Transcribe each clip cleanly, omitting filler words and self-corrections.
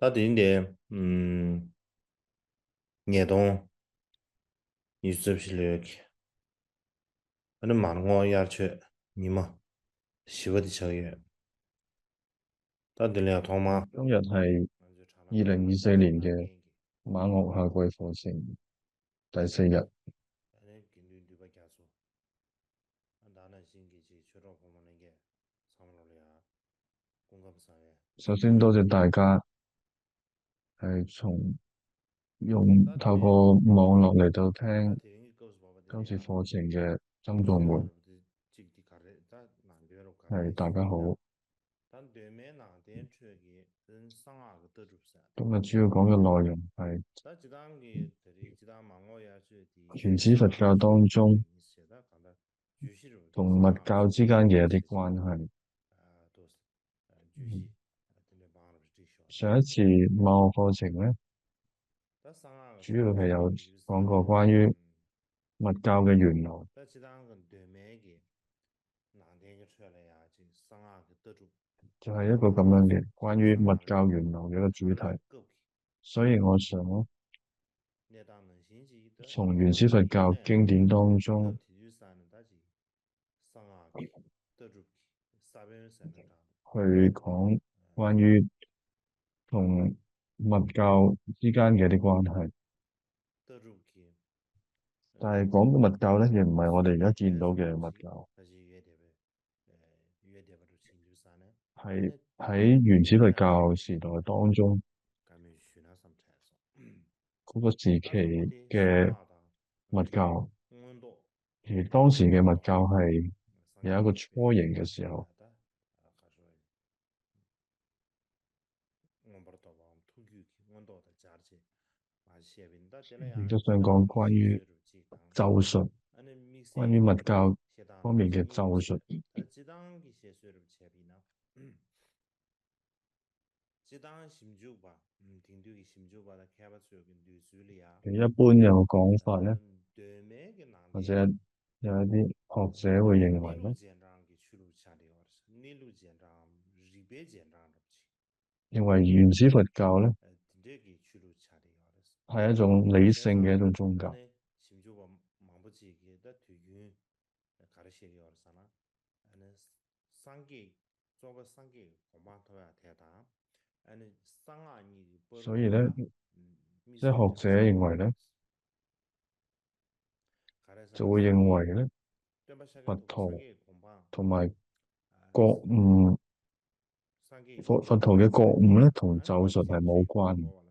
다들 예동 유습실력 하는 많은 거 야채 니마 시버디 저게 다들 야 도마 今日係2024年嘅馬嶽夏季課程第4日。首先多謝大家係透過網絡嚟到聽今次課程嘅聽眾們，係大家好。今日主要講嘅內容係原始佛教當中同密教之間嘅一啲關係。上一次網絡課程呢，主要係有講過關於密教嘅源流，就係一個咁樣嘅關於密教源流嘅一個主題。所以我想從原始佛教經典當中去講關於同密教之間嘅一啲關係。但係講嘅密教咧，亦唔係我哋而家見到嘅密教，係喺原始佛教時代當中嗰個時期嘅密教，而當時嘅密教係有一個雛形嘅時候。亦都想講關於咒術，關於密教方面嘅咒術。一般有個講法咧，或者有一啲學者會認為咧，認為原始佛教咧係一種理性嘅一種宗教。所以咧，即係學者認為咧，就會認為咧，佛陀同埋覺悟，佛陀嘅覺悟咧，同咒術係冇關。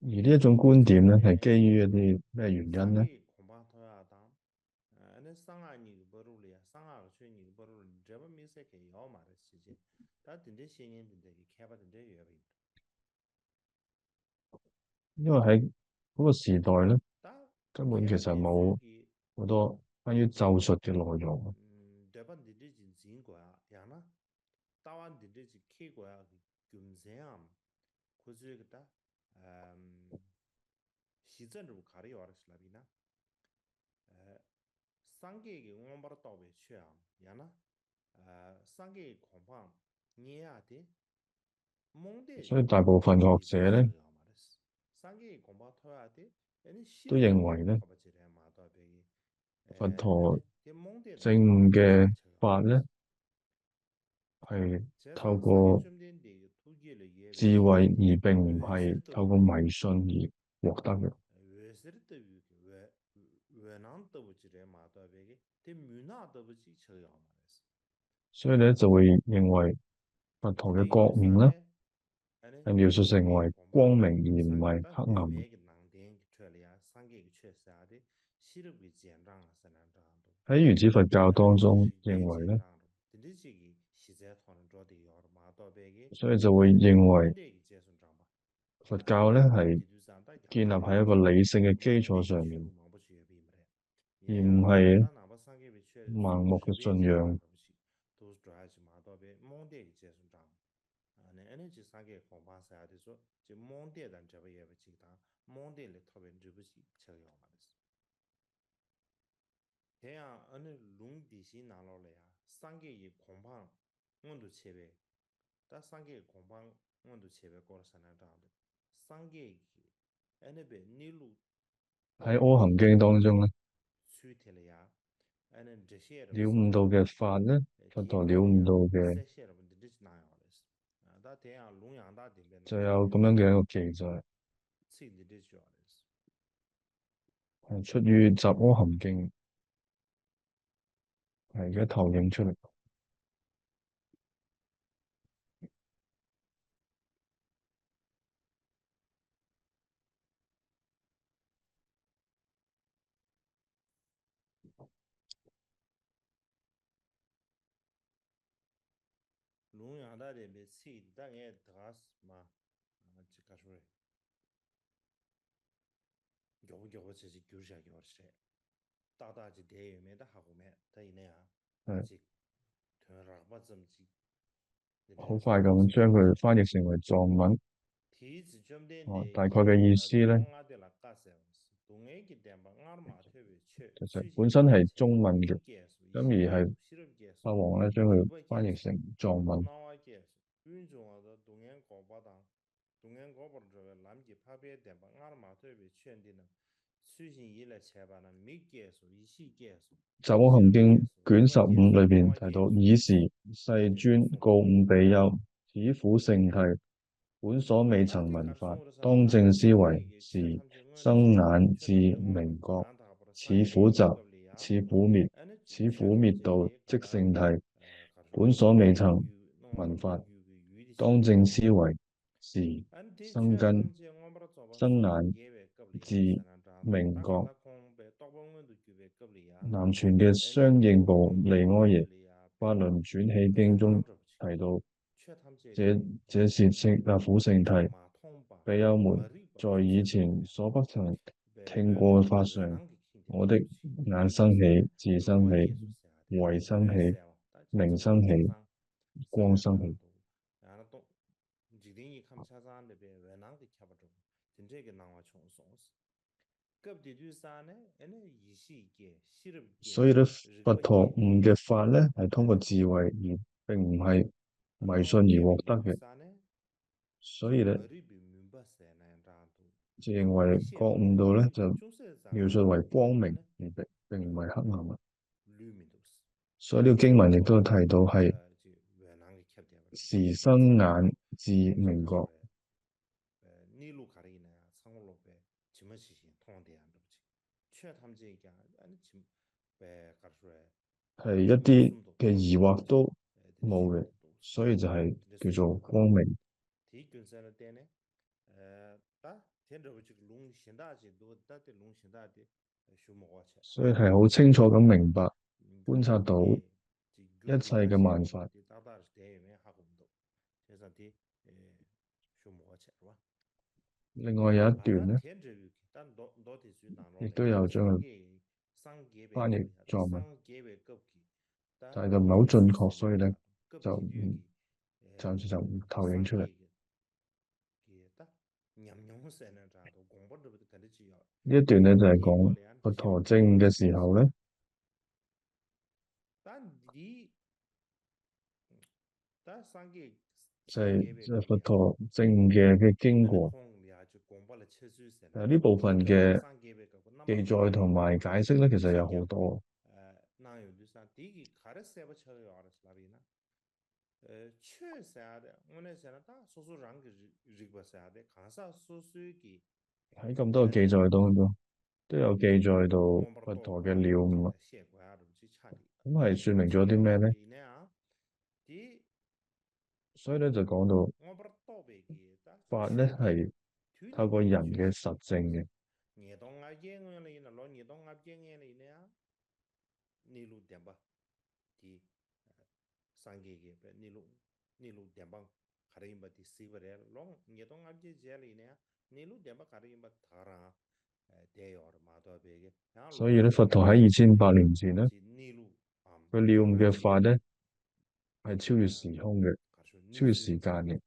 而呢一種觀點咧，係基於一啲咩原因咧？因為喺嗰個時代咧，根本其實冇好多關於咒術嘅內容。所以大部分學者咧都認為咧，佛陀證悟嘅法咧係透過智慧，而並唔係透過迷信而獲得嘅。所以咧就會認為佛陀嘅覺悟咧係描述成為光明而唔係黑暗。喺原始佛教當中認為咧，所以就會認為佛教咧係建立喺一個理性嘅基礎上面，而唔係盲目嘅信仰。다 상계 공방 원도 제베 거로 산다는데 상계 에네베 닐루 喺《阿含經》當中咧，수itel이야 에는 제시에르 了悟到嘅法咧，佛陀了悟到 디카리아 嘅 세시에르 디지나요레스 다 대양 롱양다 딜레나 就有咁樣嘅一個記載，치디디지요레스 係出於《集阿含經》，係而家投影出嚟。롱양다 데베 치다게 드가스마 지카쇼레 겨우겨우 제지 교샤 교르세 다다지 대유메다 하고메 다이네야 係 지 드라바 점지 好快咁將佢翻譯成為藏文。提子좀 哦， 된데 大概嘅意思咧，동아데 라까세 동에기 때문에 알마 퇴비 최 其實本身係 수신이래 中文嘅， 미개수 咁而係 실업계수 法王咧將佢翻譯 누버계수 成藏文， 나와계수 윤종하다 동행 고바당 동행 고바르저 남기 파베 때문에 알마 퇴비 최인디는 수신이래 제반은 미개수 이시계수 《集阿含經》卷15 누버계수 裏邊提到， 나와계수 爾時世尊告五比丘：此苦聖諦，本所未曾聞法，當正思惟，是生眼智明覺。此苦集，此苦滅，此苦滅道即聖諦，本所未曾聞法，當正思惟，是生根、生眼、智、明覺。南傳嘅相應部利阿耶法輪轉起經中提到，這是苦聖諦。比丘們在以前所不曾聽過法上，我的眼生起，智生起，慧生起，明生起，光生起。所以咧，佛陀悟嘅法咧，係通過智慧而並唔係迷信而獲得嘅。所以咧，就認為覺悟到咧就描述為光明，而並唔係黑暗啊。所以呢個經文亦都有提到係時生眼智明覺。係一啲嘅疑惑都冇嘅，所以就係叫做光明。所以係好清楚咁明白、觀察到一切嘅萬法。另外有一段呢，亦都有將佢翻譯藏文，但係就唔係好準確，所以咧就暫時就唔投影出嚟。呢一段咧就係講佛陀證嘅時候咧，就係佛陀證嘅經過。呢部分嘅記載同埋解釋咧，其實有好多。喺咁多嘅記載當中，都有記載到佛陀嘅了悟啊。咁係說明咗啲咩咧？所以咧就講到法咧係透過人嘅實證嘅。所以咧，佛陀喺2800年前咧，佢了悟嘅法咧係超越時空嘅，超越時間嘅。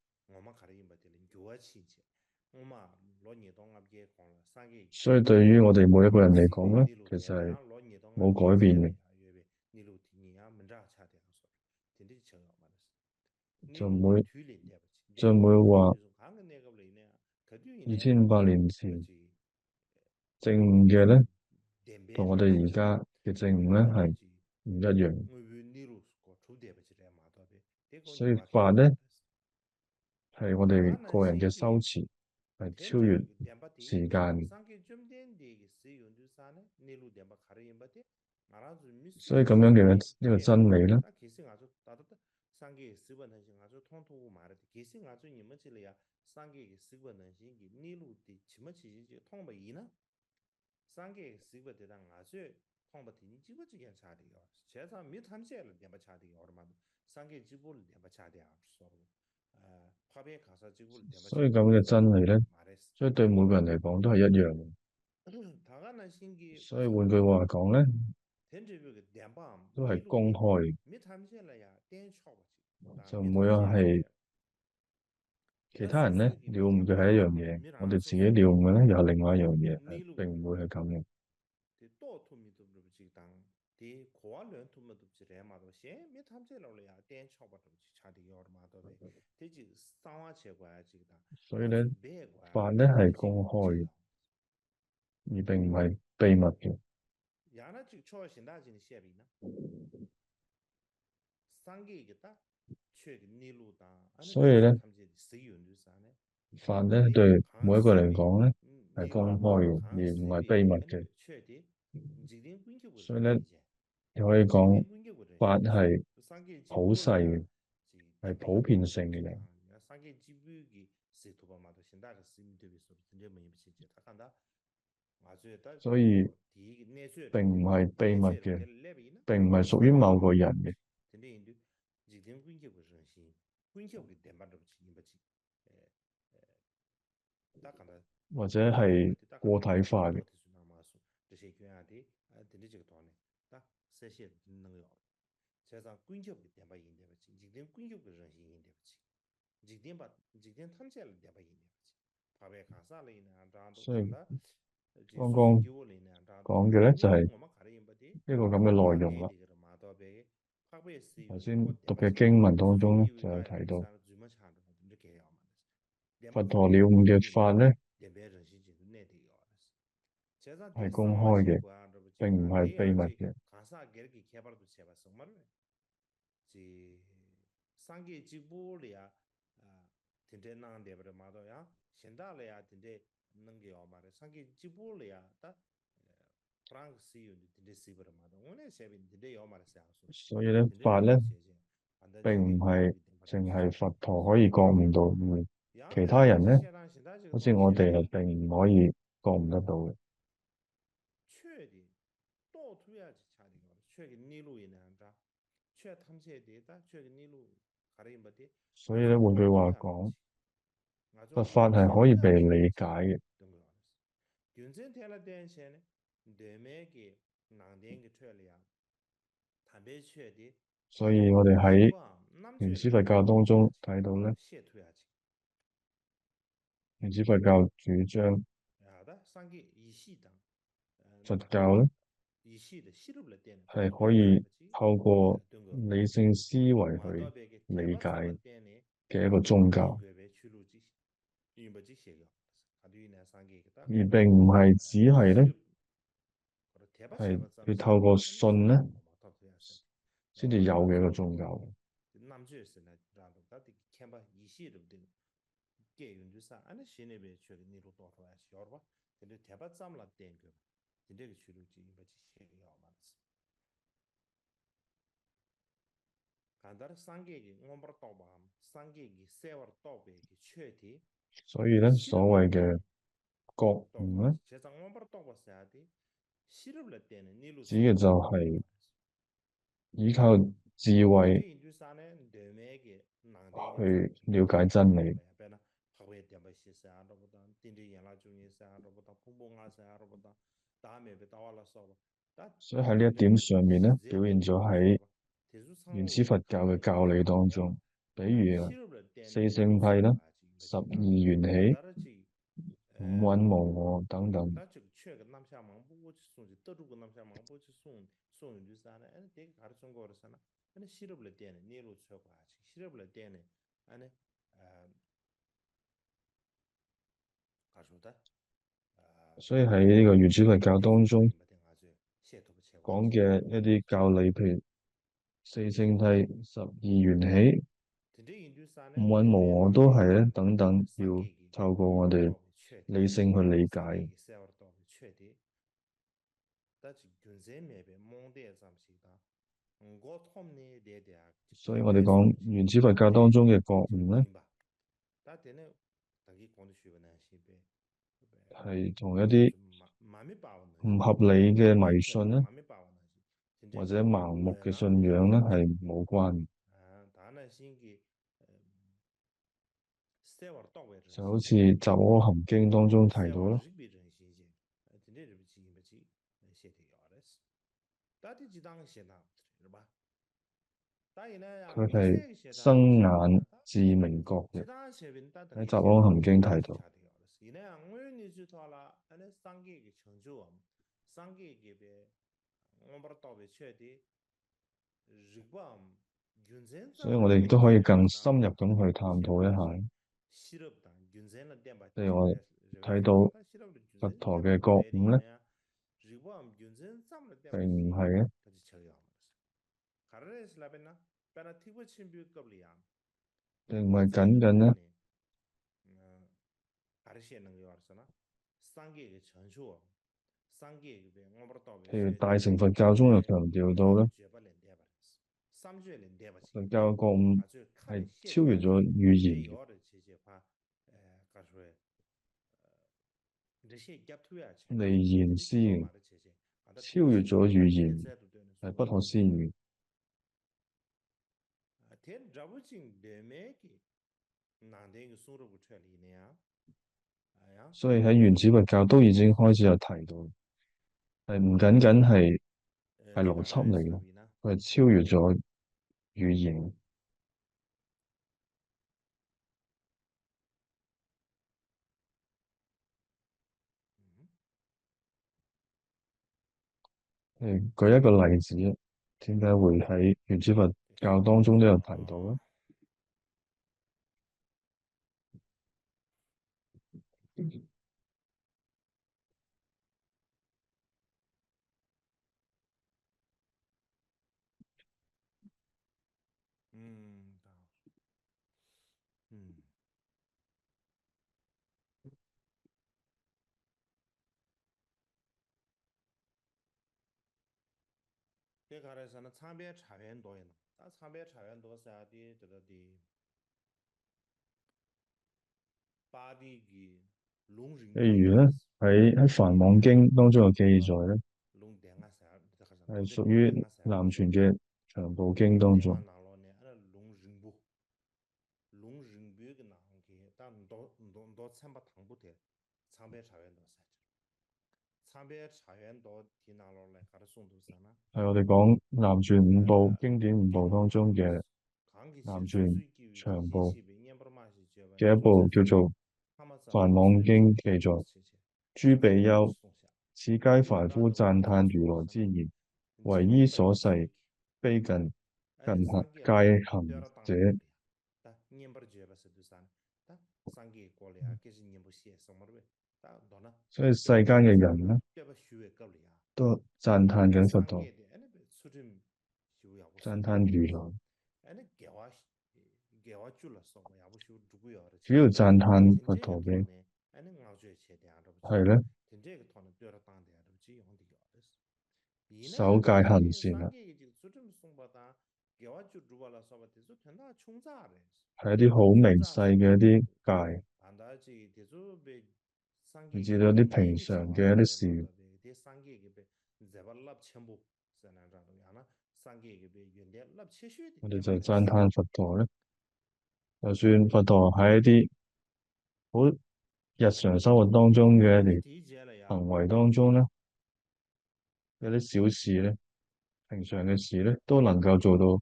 所以對於我哋每一個人嚟講咧，其實係冇改變嘅。就唔會推論對不起，就唔會話看個那個嚟呢，佢對呢2500年前係正午嘅咧，電別同我哋而家嘅正午咧係唔一樣。我會呢路個出對不起咧，馬多別，所以法咧係我哋大家個人嘅修先持，係天這超越個電不時地，間。上個中間的使用就是啥呢？呢路電不卡人不的，馬上就沒所以咁樣嘅一個真理咧，但其實我就打得上個習慣能性，我就通通買了的。其實我就你們這裡啊，上個習慣能性嘅呢路的起碼其實就通不贏呢。上個習慣的讓我就通不的，你基本就檢查的哦。現在沒談起來電不查的哦嘛，上個基本電不查的啊，說了。拍片卡薩基本電不查的。所以咁嘅真理咧，所以對每個人嚟講都係一樣嘅。所以換句話講咧，都係公開，就唔會話係其他人咧了悟嘅係一樣嘢，我哋自己了悟嘅咧又係另外一樣嘢，並唔會係咁嘅。啲跨兩圖咪都知咧嘛，都先沒談起來了呀，點超不都差啲要嘛都呗，這就三萬千塊這個，所以咧，法咧係公開嘅，而並唔係秘密嘅。然後就超現大件寫邊呢？三個嘅得，缺個內陸單，所以咧，他們就使用就是啥呢？法咧對每一個人嚟講咧係公開嘅，而唔係秘密嘅。所以咧，你可以講法係普世嘅，係普遍性嘅嘢。所以並唔係秘密嘅，並唔係屬於某個人嘅。或者係個體化嘅。所以剛剛講嘅咧就係一個咁嘅內容啦。頭先讀嘅經文當中就有提到，佛陀了悟嘅法咧係公開嘅，並唔係秘密嘅。所以咧，法咧並唔係淨係佛陀可以覺悟到嘅，其他人咧，好似我哋係並唔可以覺悟得到嘅。所以咧，換句話講，佛法係可以被理解嘅。所以我哋喺原始佛教當中睇到咧，原始佛教主張佛教咧係可以透過理性思維去理解嘅一個宗教，而並唔係只係咧係要透過信咧先至有嘅一個宗教。所以咧，所謂嘅覺悟咧，指嘅就係依靠智慧去了解真理。所以喺呢一點上面咧，表現咗喺原始佛教嘅教理當中，比如啊四聖諦啦、12緣起、五蘊無我等等。安尼呃噶说的所以喺呢個原始佛教呢方當中面咪定下最寫圖嘅話講題。嘅一啲教理，譬如四聖諦、十二緣起、真正印度山呢，五蘊我哋無我都係咧等等，要三界嘅透過我哋我哋道嘅缺點，理性去理解。三界嘅生活道嘅缺點，但係本身呢邊蒙代上是講，我同呢啲啲啊，所以我哋講原始佛教當中嘅覺悟咧，明白。但係呢，大家講啲説話呢，是俾係同一啲慢慢把握呢，唔合理嘅迷信咧，慢慢把握呢，真正或者盲目嘅啦，信仰咧，係冇關。但係先嘅生活道嘅人就好先嘅。似《雜阿含經》當中提到啦，生活日々人先嘅，真正日不起不起，寫條嘅事。但係啲當寫嗱，係吧？當然咧，佢係明寫嘅寫嗱，生眼智明覺嘅，其他寫邊但係喺寫嗱，《雜阿含經》提到。其他條嘅事。呢，我呢就睇啦，呢三界嘅成就啊，三界嘅邊，我把它倒回去的，日本原先所以我哋亦都可以更深入咁去探討一下，西入當原先嘅電把譬如我哋日睇到但西入的原佛先陀嘅覺悟咧，日本原先咱們電並唔係嘅，它就這樣了。卡勒是那邊呢，把它提過前邊隔離啊，並唔係僅僅咧。還是能有什麼三界嘅成就，三界嘅邊我把它倒回去。譬如大乘佛教中又強調到咧，佛教嘅覺悟係超越咗語言嘅。離言思嘅，超越咗語言，係不可思議。所以喺原始佛教都已經開始有提到，係唔僅僅係邏輯嚟嘅，佢係超越咗語言。舉一個例子，點解會喺原始佛教當中都有提到咧？这个的是那长边差很多呢，但长边差很多噻的这个的，把的龙人例如咧，喺《梵網經》當中有記載咧，龍電啊噻，係屬於南傳嘅長部經當中。龍人部嘅那嘅，但唔多參把湯不得，長邊差很多噻。長邊差很多，聽那落嚟，佢哋送到山啦。係我哋講南傳五部經典五部當中嘅南傳長部嘅一部叫做《梵網經》，記載諸比丘，此皆凡夫讚歎如來之言，唯依所誓，非近行戒行者。所以世間嘅人呢，都讚歎緊佛陀，讚歎如來。主要讚歎佛陀嘅係咧，守戒行善啦，係一啲好微細嘅一啲戒，以至到一啲平常嘅一啲事。我哋就讚歎佛陀咧，就算佛陀喺一啲好日常生活當中嘅一啲行為當中咧，有啲小事咧，平常嘅事咧，都能夠做到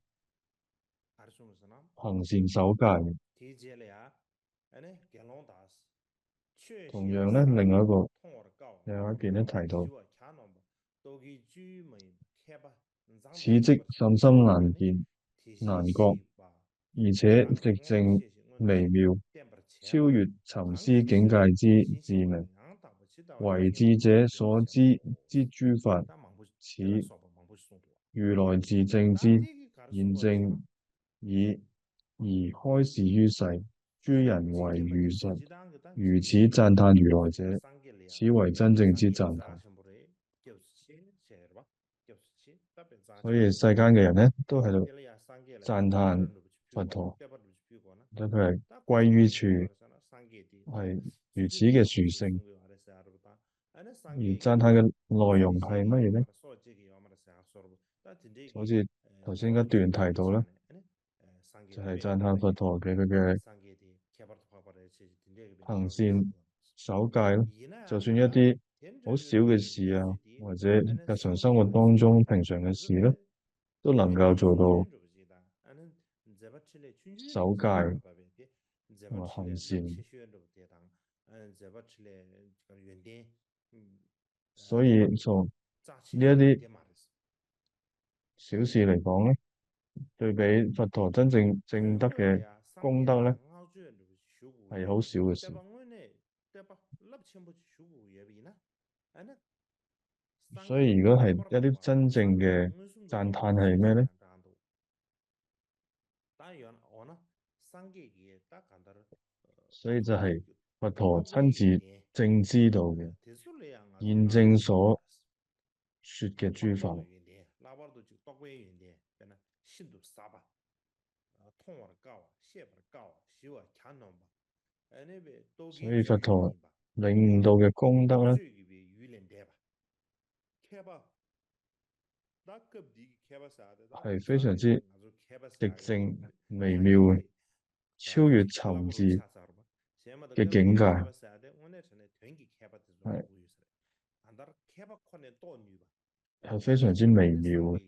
行善守戒嘅。同樣咧，另外一個有一件咧提到，此即甚深難見難覺，而且寂靜微妙，超越尋思境界之智明，為智者所知之諸法，此如來自證之，現證已而開示於世，諸人為如實，如此讚歎如來者，此為真正之讚歎。所以世間嘅人呢，都喺度讚歎佛陀，即佢係歸於處，係如此嘅殊勝。而讚歎嘅內容係乜嘢呢？好似頭先一段提到啦，就係讚歎佛陀嘅佢嘅行善守戒咯，就算一啲好小嘅事啊，或者日常生活當中平常嘅事咧，都能夠做到守戒同埋行善。所以從呢一啲小事嚟講咧，對比佛陀真正證得嘅功德咧，係好少嘅事。所以如果係一啲真正嘅讚歎係咩咧？所以就係佛陀親自正知道嘅現證所說嘅諸法。所以佛陀領悟到嘅功德咧，係非常之極靜微妙嘅，超越尋伺嘅境界，係非常之微妙嘅。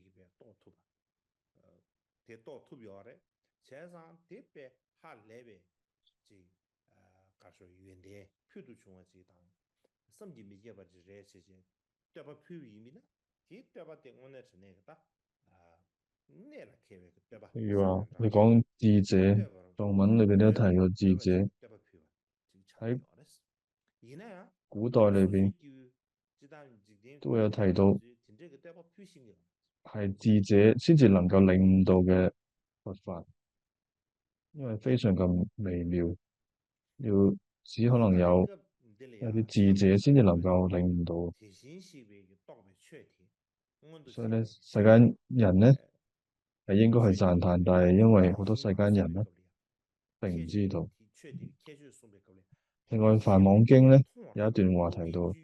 譬如話，你講智者，藏文裏邊都提到智者喺古代裏邊都有提到，係智者先至能夠領悟到嘅佛法，因為非常咁微妙，要只可能有一啲智者先至能夠領悟到。所以咧，世間人咧係應該去讚歎，但係因為好多世間人咧並唔知道。另外，《梵網經》咧有一段話提到，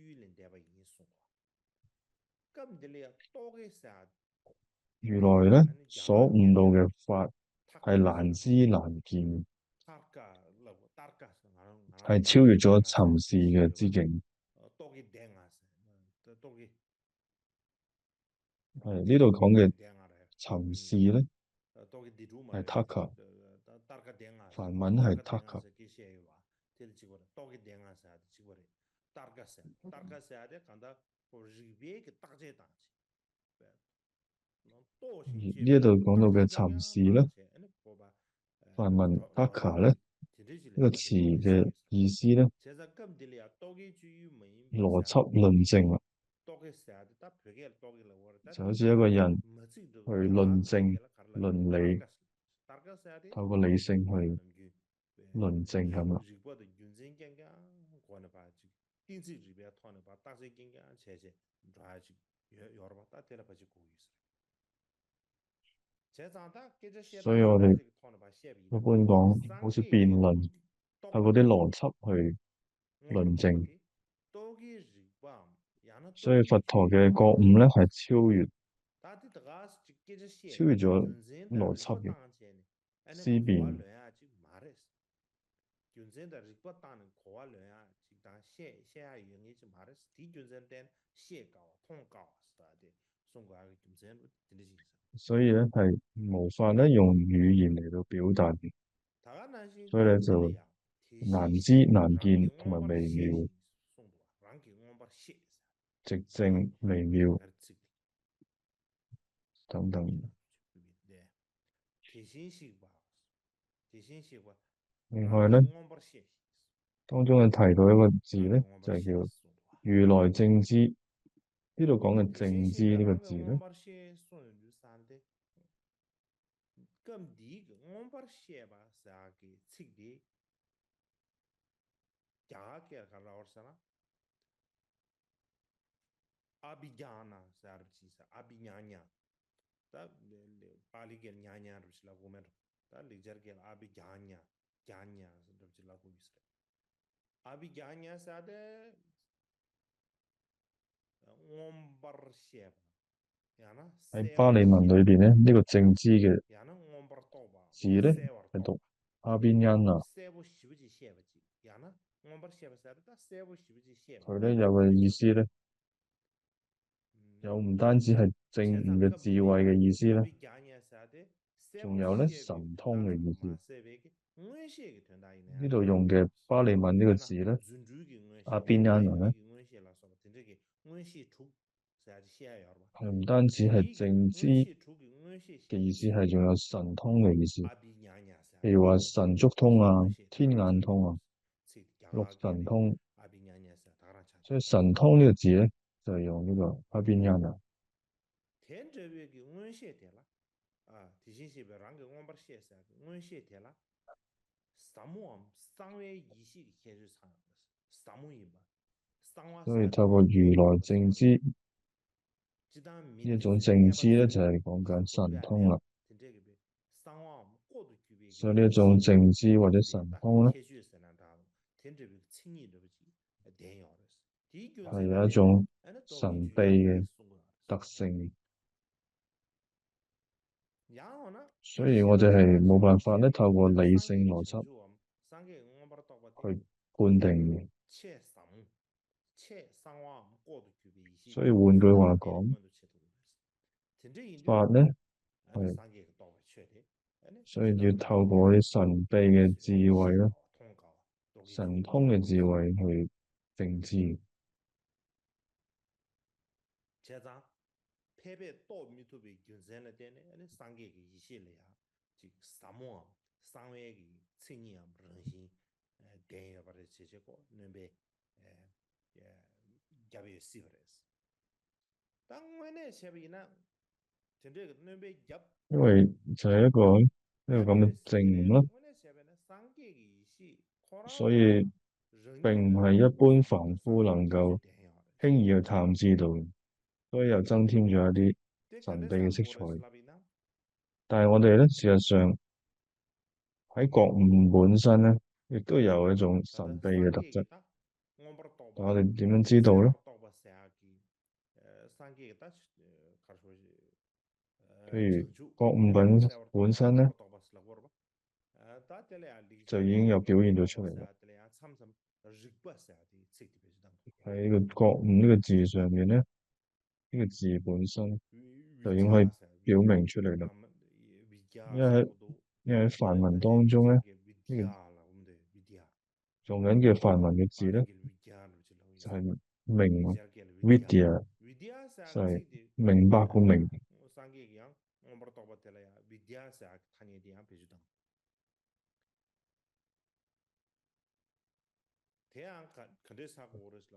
如來咧所悟到嘅法係難知難見，係超越咗尋伺嘅之境。係呢度講嘅尋伺咧係 taka， 梵文係 taka。呢一度講到嘅尋伺咧，梵文 taka 咧呢個詞嘅意思咧，邏輯論證啦，就好似一個人去論證論理，透過理性去論證咁啦。所以我哋一般講，好似辯論，透過啲邏輯去論證。所以佛陀嘅覺悟咧係超越咗邏輯嘅思辨。所以咧係無法咧用語言嚟到表達嘅，所以咧就難知難見同埋微妙，寂靜微妙等等。另外呢，當中係提到一個字咧，就係叫如來正知。呢度講嘅正知呢個字咧，喺巴利文裏邊咧，呢個正知嘅字咧係讀阿邊恩啊，佢咧有個意思咧，有唔單止係正悟嘅智慧嘅意思咧，仲有咧神通嘅意思。呢度用嘅巴利文呢個字咧，阿邊恩咧，係唔單止係正知嘅意思，係仲有神通嘅意思。譬如話神足通啊、天眼通啊、六神通，所以神通呢個字咧就係用呢個阿邊恩啊。所以透過如來正知呢一種正知咧，就係講緊神通啦。所以呢一種正知或者神通咧，係有一種神秘嘅特性，所以我哋係冇辦法咧透過理性邏輯去判定嘅。所以換句話講，法咧係，所以要透過啲神秘嘅智慧啦、神通嘅智慧去證知。因為就係一個咁嘅證悟啦，所以並唔係一般凡夫能夠輕易去探知到嘅，所以又增添咗一啲神秘嘅色彩。但係我哋咧，事實上喺覺悟本身咧，亦都有一種神秘嘅特質。但我哋點樣知道咧？譬如覺悟本身咧，就已經有表現咗出嚟啦。喺個覺悟呢個字上面咧，呢個字本身就已經可以表明出嚟啦。因為喺梵文當中咧，呢個用緊嘅梵文嘅字咧，就係明 vidya，就係明白個明。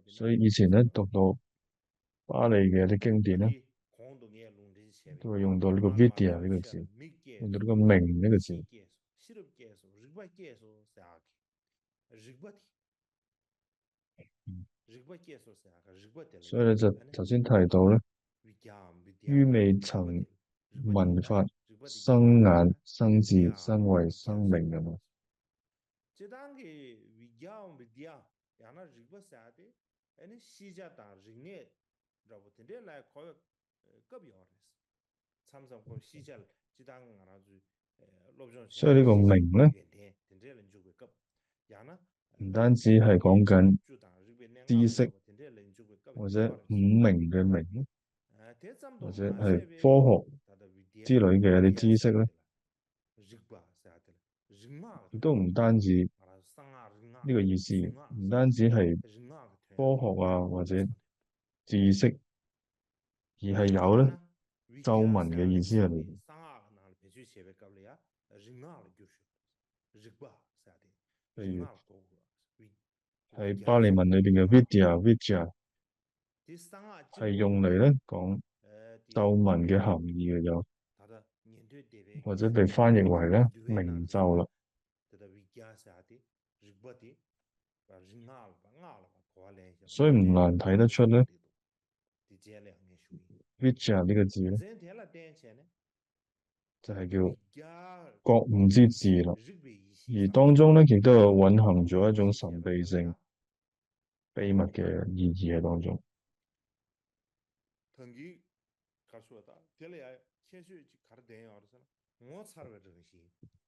所以以前咧讀到巴利嘅啲經典咧，都會用到呢個 vidya 呢個字，用到呢個明呢個字。所以咧就頭先提到咧，於未曾聞法生眼、生智、生慧、生命咁嘛。所以呢個明咧，唔單止係講緊知識或者五明嘅明，或者係科學之類嘅一啲知識咧，亦都唔單止呢個意思，唔單止係科學啊或者知識，而係有咧咒文嘅意思喺裏邊。譬如為為喺巴利家先文裏邊嘅 係嘛？vidya 啲生啊，只係不過用嚟咧講咒啲文嘅含義嘅有，他的面對地位或者被翻譯為咧對那時候，明咒啦。他的為家下的日不的，把人牙了吧，過來想，所以唔難睇得出咧 啲這兩面屬於。vidya 呢個字咧真天了點錢呢？就係叫為家覺悟之智啦。日為一些而上當中咧亦都有蘊含咗一種一神些秘性、了秘密嘅意義喺當中。曾經他說的，這裡啊，前去就看到電影的時候，我查了個這個信，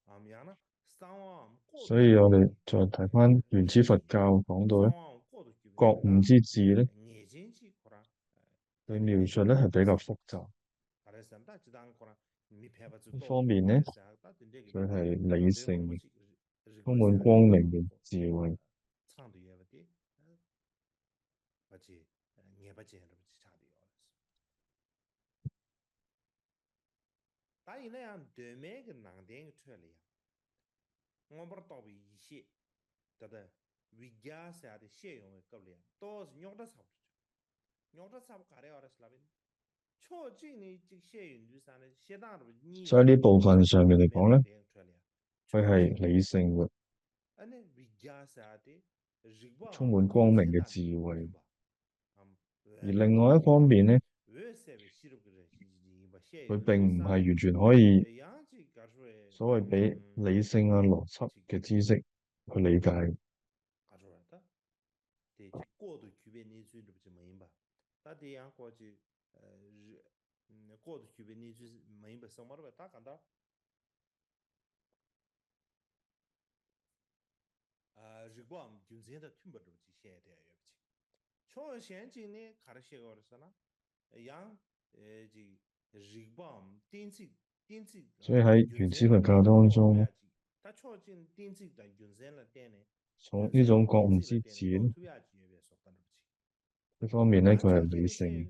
啊，咩呢？三王過度所以我哋具備的，再睇翻原始佛教講到咧，三王過度具備覺悟之智咧，眼睛去可能，佢描述咧係比較複雜。他的三大只當可能你拍不出一到，方面咧，他對這個佢係理性嘅，日充滿光明嘅智慧。唱的也不對，而且也不見得不差的要的是。但係那樣對面個難點出嚟啊，我不知道為一些，覺得為家下的現用的夠量，都是用得少的，用得少搞的要的是那邊。確實呢，這現用就上呢，適當的你。所以呢部分上面嚟講咧，佢係理性嘅，充滿光明嘅智慧。而另外一方面咧，佢並唔係完全可以所謂俾理性啊、邏輯嘅知識去理解。過度具備你最不就明白，但這樣過去過度具備你最明白什麼的大感到如果就真的聽不懂這些的也不行。從現今呢，看的些個的是呢，讓這日本電子，所以喺原始佛教當中咧，從呢種覺悟之智咧，一方面咧佢係理性，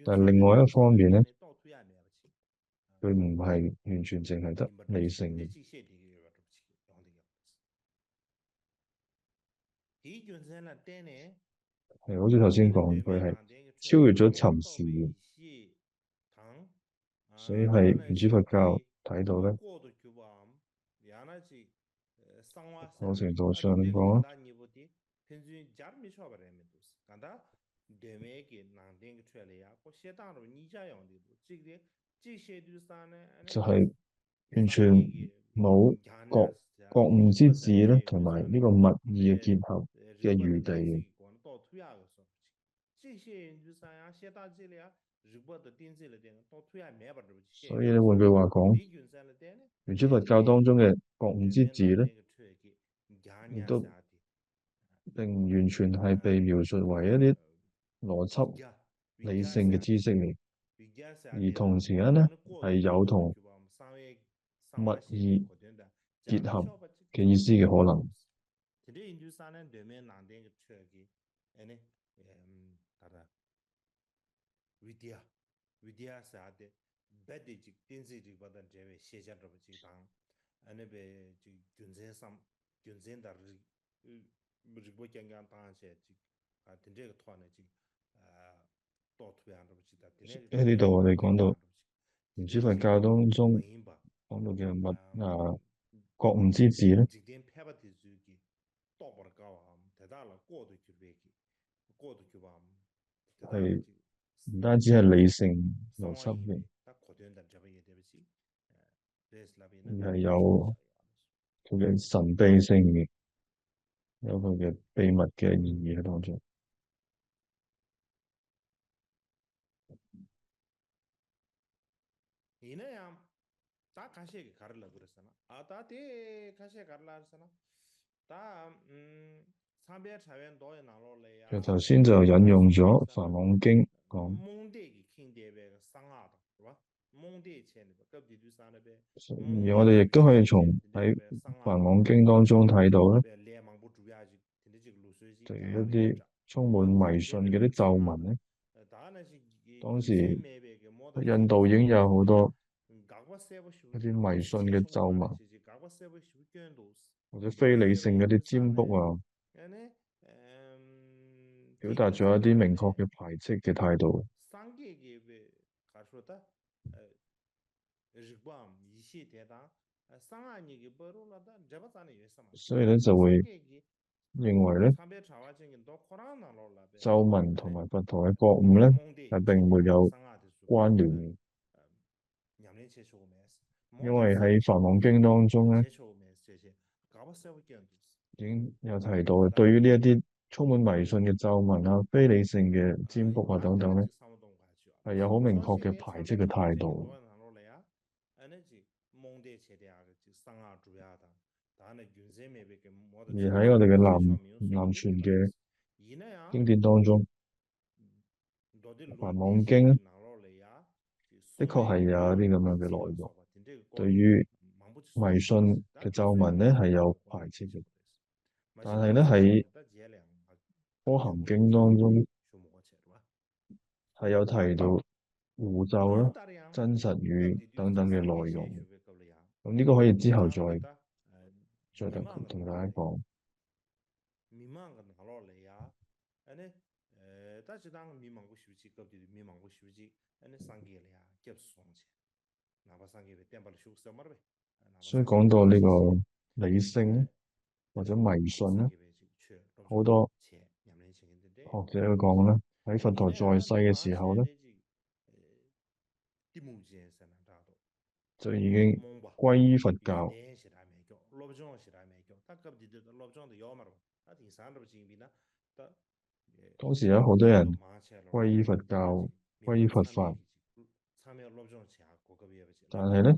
但係另外一方面咧，佢唔係完全淨係得理性嘅。係好似頭先講，佢係超越咗尋時嘅，所以係原始佛教睇到咧，某程度上嚟講啊，就係完全冇覺悟之智咧，同埋呢個密意嘅結合嘅餘地嘅。所以咧，換句話講，原始佛教當中嘅覺悟之智咧，亦都並唔完全係被描述為一啲邏輯理性嘅知識嚟，而同時間咧係有同密意結合嘅意思嘅可能。喺呢度我哋講到原始佛教當中講到嘅覺悟之智咧，係唔單止係理性邏輯嘅，而係有佢嘅神秘性嘅，有佢嘅秘密嘅意義喺當中。其實頭先就引用咗《梵網經》講，而我哋亦都可以從喺《梵網經》當中睇到咧，就係一啲充滿迷信嘅啲咒文咧。當時印度已經有好多一啲迷信嘅咒文，或者非理性嗰啲占卜啊，表達咗一啲明確嘅排斥嘅態度，所以咧就會認為咧咒文同埋佛陀嘅覺悟咧係並沒有關聯嘅，因為喺《梵網經》當中咧已經有提到，對於呢一啲充滿迷信嘅咒文啊、非理性嘅占卜啊等等咧，係有好明確嘅排斥嘅態度。而喺我哋嘅南傳嘅經典當中，《梵網經》咧，的確係有一啲咁樣嘅內容，對於迷信嘅咒文咧係有排斥嘅。但係咧喺《科行經》當中係有提到護咒啦、真實語等等嘅內容。咁呢個可以之後再同大家講。所以講到呢個理性或者迷信咧，好多學者會講咧，喺佛陀在世嘅時候咧，就已經歸依佛教。當時有好多人歸依佛教、歸依佛法，但係咧，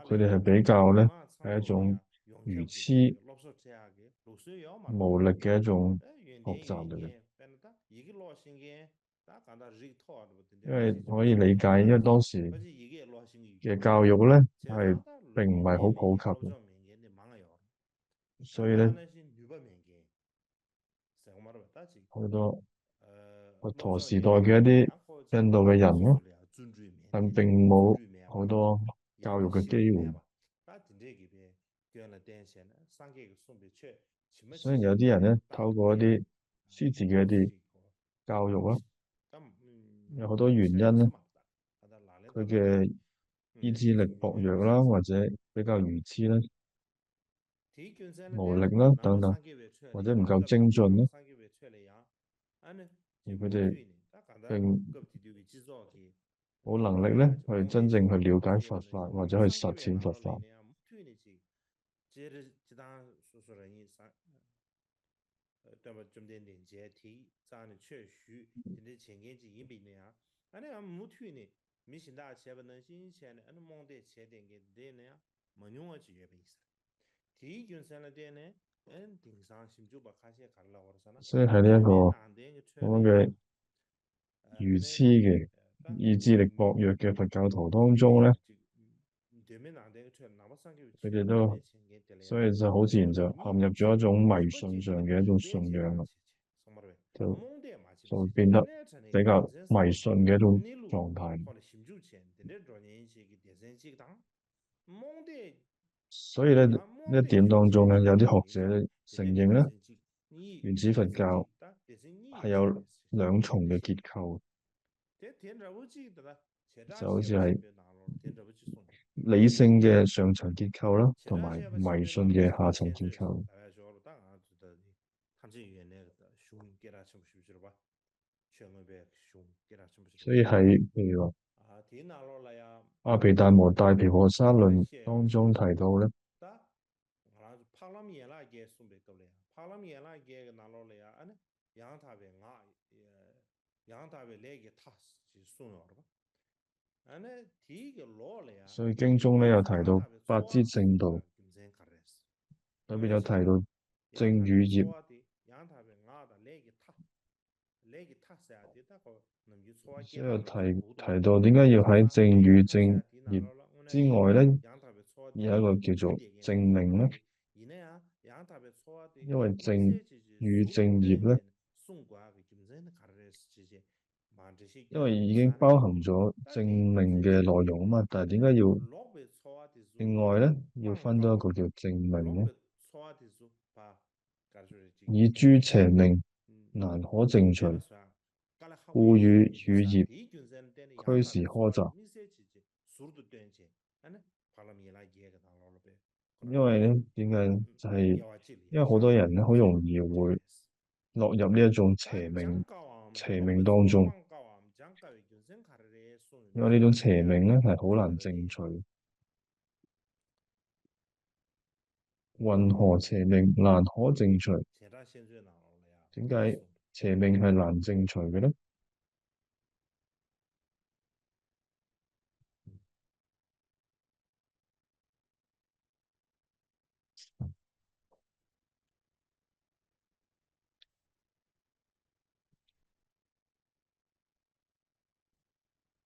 佢哋係比較咧係一種愚痴無力嘅一種學習嚟嘅，因為可以理解，因為當時嘅教育咧係並唔係好普及嘅，所以咧好多佛陀時代嘅一啲印度嘅人咯，但並冇好多教育嘅機會。雖然有啲人咧透過一啲書字嘅一啲教育啦，有好多原因咧，佢嘅意志力薄弱啦，或者比較愚痴啦、無力啦等等，或者唔夠精進啦，而佢哋並冇能力咧去真正去了解佛法或者去實踐佛法。所以喺呢一個咁樣嘅愚痴嘅意志力薄弱嘅佛教徒當中咧，佢哋都所以就好自然就陷入咗一種迷信上嘅一種信仰啦，就會變得比較迷信嘅一種狀態。所以咧呢一點當中咧，有啲學者咧承認咧，原始佛教係有兩重嘅結構，就好似係理性嘅上層結構啦，同埋迷信嘅下層結構。所以喺譬如話阿毗達摩大毗婆沙論當中提到咧，所以經中咧有提到八支正道，裏邊有提到正語業，所以有提到點解要喺正語正業之外咧，有一個叫做正命咧，因為正語正業咧，因為已經包含咗正命嘅內容啊嘛，但係點解要另外咧，要放分多一高，個叫正命咧，老白错的时候把，假如说以諸邪命嗯，難可正除，没办法，搞了好不故與容易就是乳業第一军人等的养驅老的错的，時苛責。你说起去速度短些，啊呢，跑了米拉也个当老了呗，可能因為咧點解就係、要啊这里因為好多下人咧好容易这里會是。落入呢一種但邪命讲高啊，邪老白错命當中，放高啊，讲高一军人看的所有因為呢種的邪命咧係好難做的正除。云何邪命難可正除？现在现在哪了呀？點解都是送的。邪命係難正除嘅咧？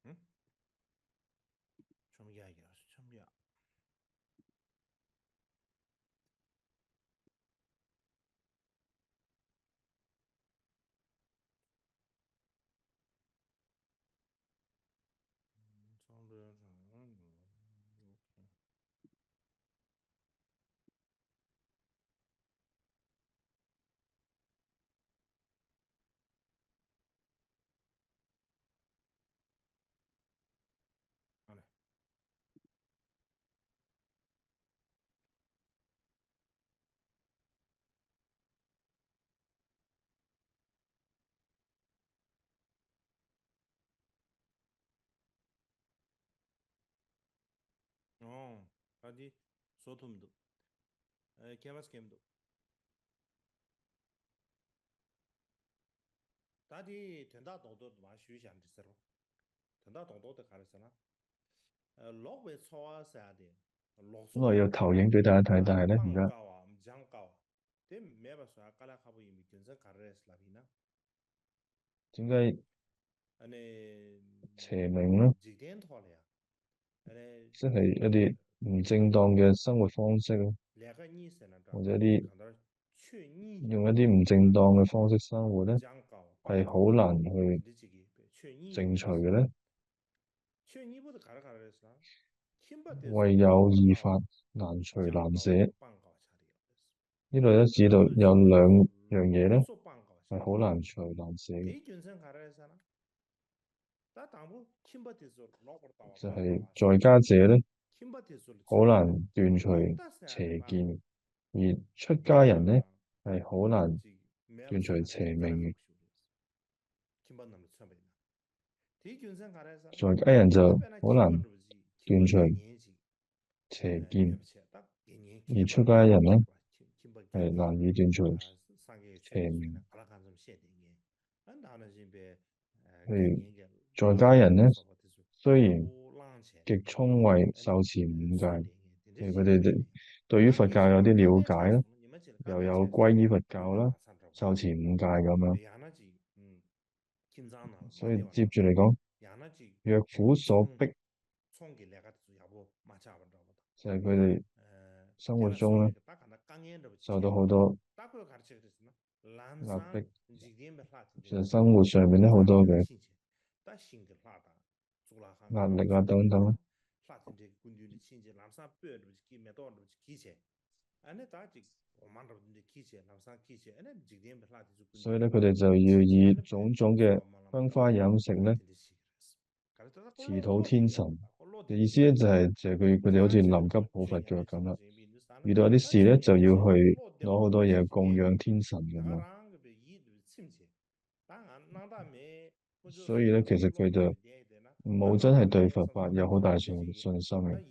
嗯，什么呀？什么呀？长得好嘞。哦，他的说图没得，canvas game 的，他的挺大动作的嘛，休闲的时候，挺大动作的看的是啦。老外炒啊啥的，老咁我送的，要投影俾大家睇，但係咧而家放高啊，唔讲高啊，这没办法，搞了好不容易跟着看的是那边呢。點解那邪命咧？几点套了呀？那即係一啲唔正當嘅生活方式咯，两个女生那张，或者一啲看到去你用一啲唔正當嘅方式生活咧，讲高放係高，好難去你这个去你不正的是，除嘅咧。去你不的看的是啦，听不得说唯有老高義法難除讲高難捨。放高下的，呢度咧指老到有外说兩樣嘢咧老说放高下係好難除難捨的，嘅，第一军生看的是啦，但当不听不得说老板高就放高係在啊啥的，家者咧听不得说的好错的，難斷除弄得啥的嘛，邪見，而出家人咧老板嘛，係好難这没办斷除法，这邪命嘅。搞了好不修的，听不那么错的。第一军生看的是啦，在家人就一般呢好難听不着急，听不斷除给年纪。邪見，越不切，但给年而出看不家人咧年是吧？听不给係年難以斷除啊，上个缺的水呢，邪命。阿拉看什么写的年，俺那呢是被给譬如年个在老老家人咧，说不的说雖然都浪錢，極聰慧哎呢受持五戒，說的嘅，譬如這是佢哋對於但佛教有啲年輕人剛了解啦，剛查出，你們這剛又剛查出，有皈依佛有教啦，馬上找受持五戒咁樣，被伢那幾緊張了，所以馬上話接住嚟講，伢那幾若苦所衝逼，衝給兩個就要不馬上找不到，就係佢哋生活給他說中咧那個大家那剛演的不受到錢。好多大概看这个是呢，南壓迫，山几点没拉进其實的，生活上面咧好咱多嘅们心情，但性格拉大，做了行壓力啊做了等等啦，拉进这个工具的心情，南山背的给没到的起钱，哎那大这我们这的起钱，南山起钱，哎那几点没拉进就工具，所以咧佢哋就要起钱，哎以那種種嘅做嘛了嘛，香花飲食咧。拉进的起个是，搞得他祈禱天神落地的，嘅意思咧，就係佢哋好似臨急抱佛腳咁啦。遇到有啲事咧，就要去攞好多嘢供養天神咁樣。所以咧，其實佢就冇真係對佛法有好大信心嘅。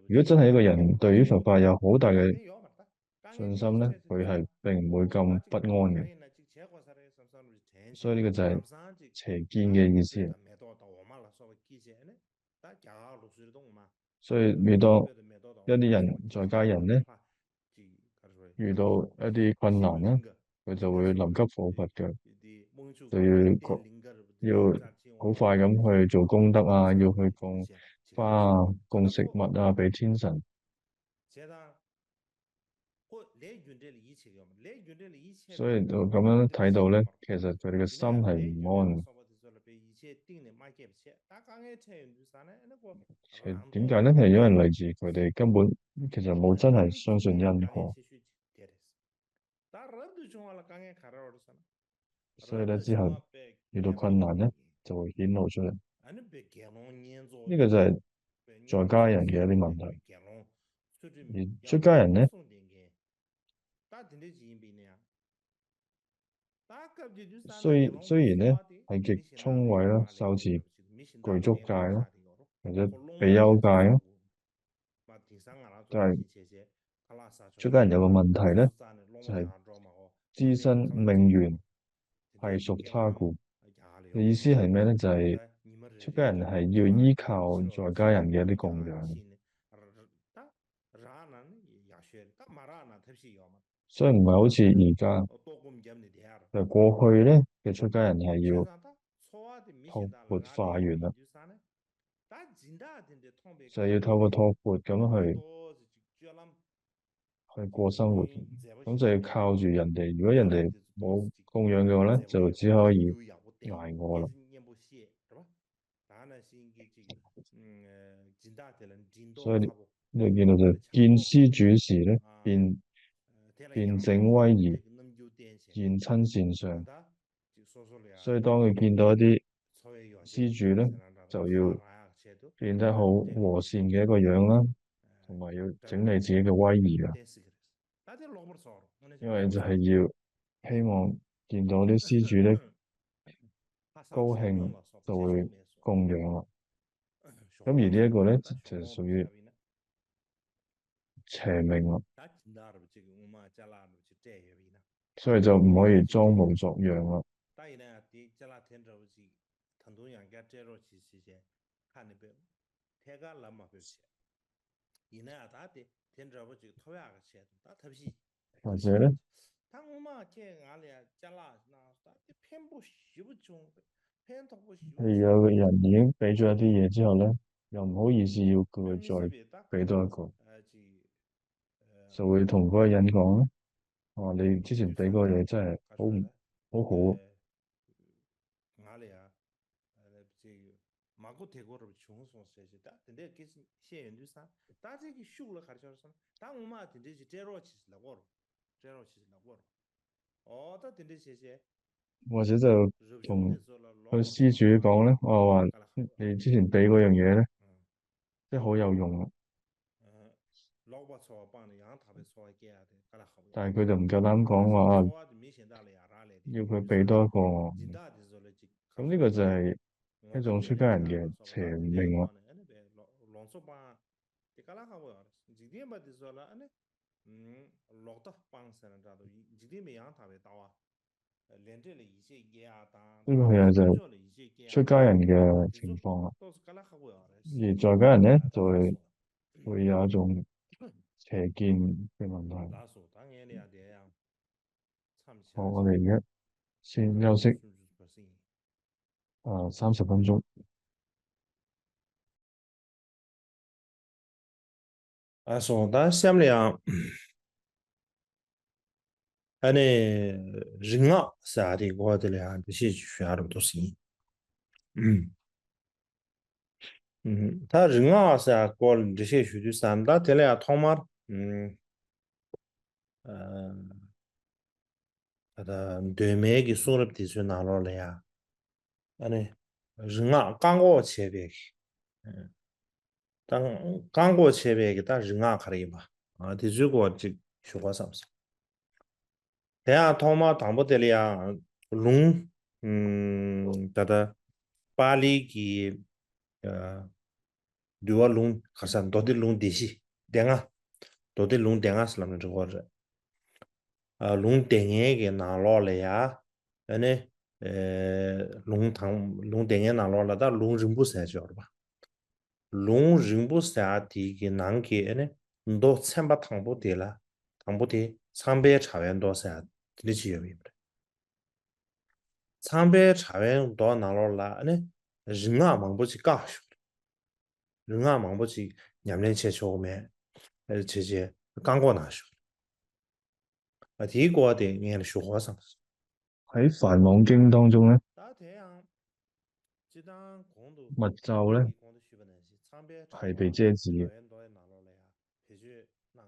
如果真係一個人對於佛法有好大嘅信心咧，佢係並唔會咁不安嘅。所以呢個就係邪見嘅意思。所以每當一啲人在家人咧遇到一啲困難咧，佢就會臨急抱佛腳，就要好快咁去做功德啊，要去供花啊、供食物啊俾天神。所以就咁樣睇到咧，其實佢哋嘅心係唔安嘅。其實點解咧？係因為嚟自佢哋根本其實冇真係相信因果，所以咧之後遇到困難咧就會顯露出嚟。呢個就係在家人嘅一啲問題，而出家人咧雖然咧係極聰慧啦、受持具足戒啦，或者比丘戒啦，但係出家人有個問題咧，就係自身命緣係屬他故。嘅意思係咩咧？就係出家人係要依靠在家人嘅一啲供養，所以唔係好似而家，就過去咧嘅出家人係要托缽化緣啦，就係要透過托缽咁樣去過生活，咁就要靠住人哋。如果人哋冇供養嘅話咧，就只可以捱餓啦。所以你見到就見施主時咧，便整威儀，現親善相。所以當佢見到一啲施主咧，就要變得好和善嘅一個樣啦，同埋要整理自己嘅威儀啦。因為就係要希望見到啲施主咧高興，就會供養啦。咁而呢一個咧就屬於邪命啦，所以就唔可以裝模作樣啦。或者咧，譬如有個人已經俾咗一啲嘢之後咧，又唔好意思要叫佢再俾多一個，就會同嗰個人講咧：哦，你之前俾嗰個嘢真係好好。或者就同個施主講咧，我話你之前俾嗰樣嘢咧，即係好有用啊！但係佢就唔夠膽講話要佢俾多一個我。咁呢個就係一種出家人嘅邪命咯。呢個係就係出家人嘅情況啦。而在家人咧就會有一種邪見嘅問題。好，我哋而家先休息30分鐘。说咱下面呀，俺那人啊啥的，我的俩这些学的都是，他人啊啥过这些学的三大这俩他妈，他对面给说了的是哪落了呀？俺那人啊刚过前边，刚过前边给他人啊看了一把，的如果这学过上不是？thế à thong mà thằng bố tê lia lung tada Bali ki dua lung khasan dodi lung desi denga dodi lung denga slam ne chho re lung denge ge na lo le ya ane lung denge na lo la da lung rimbu sa jo ba lung rimbu sa ti ge nang ge ane ndo chamba thang bố tê la thang bố tê 참배 차원도 사 들리지요. 참배 차원도 나로라 아니 링아 망보지 가쇼 링아 망보지 냠내 제초면 제제 강고 나쇼 디고데 년 쇼화상 喺梵網經當中咧，这当公路密咒咧给公路书本那些长边长係被话遮止嘅，朝鲜多拿落来呀，必须拿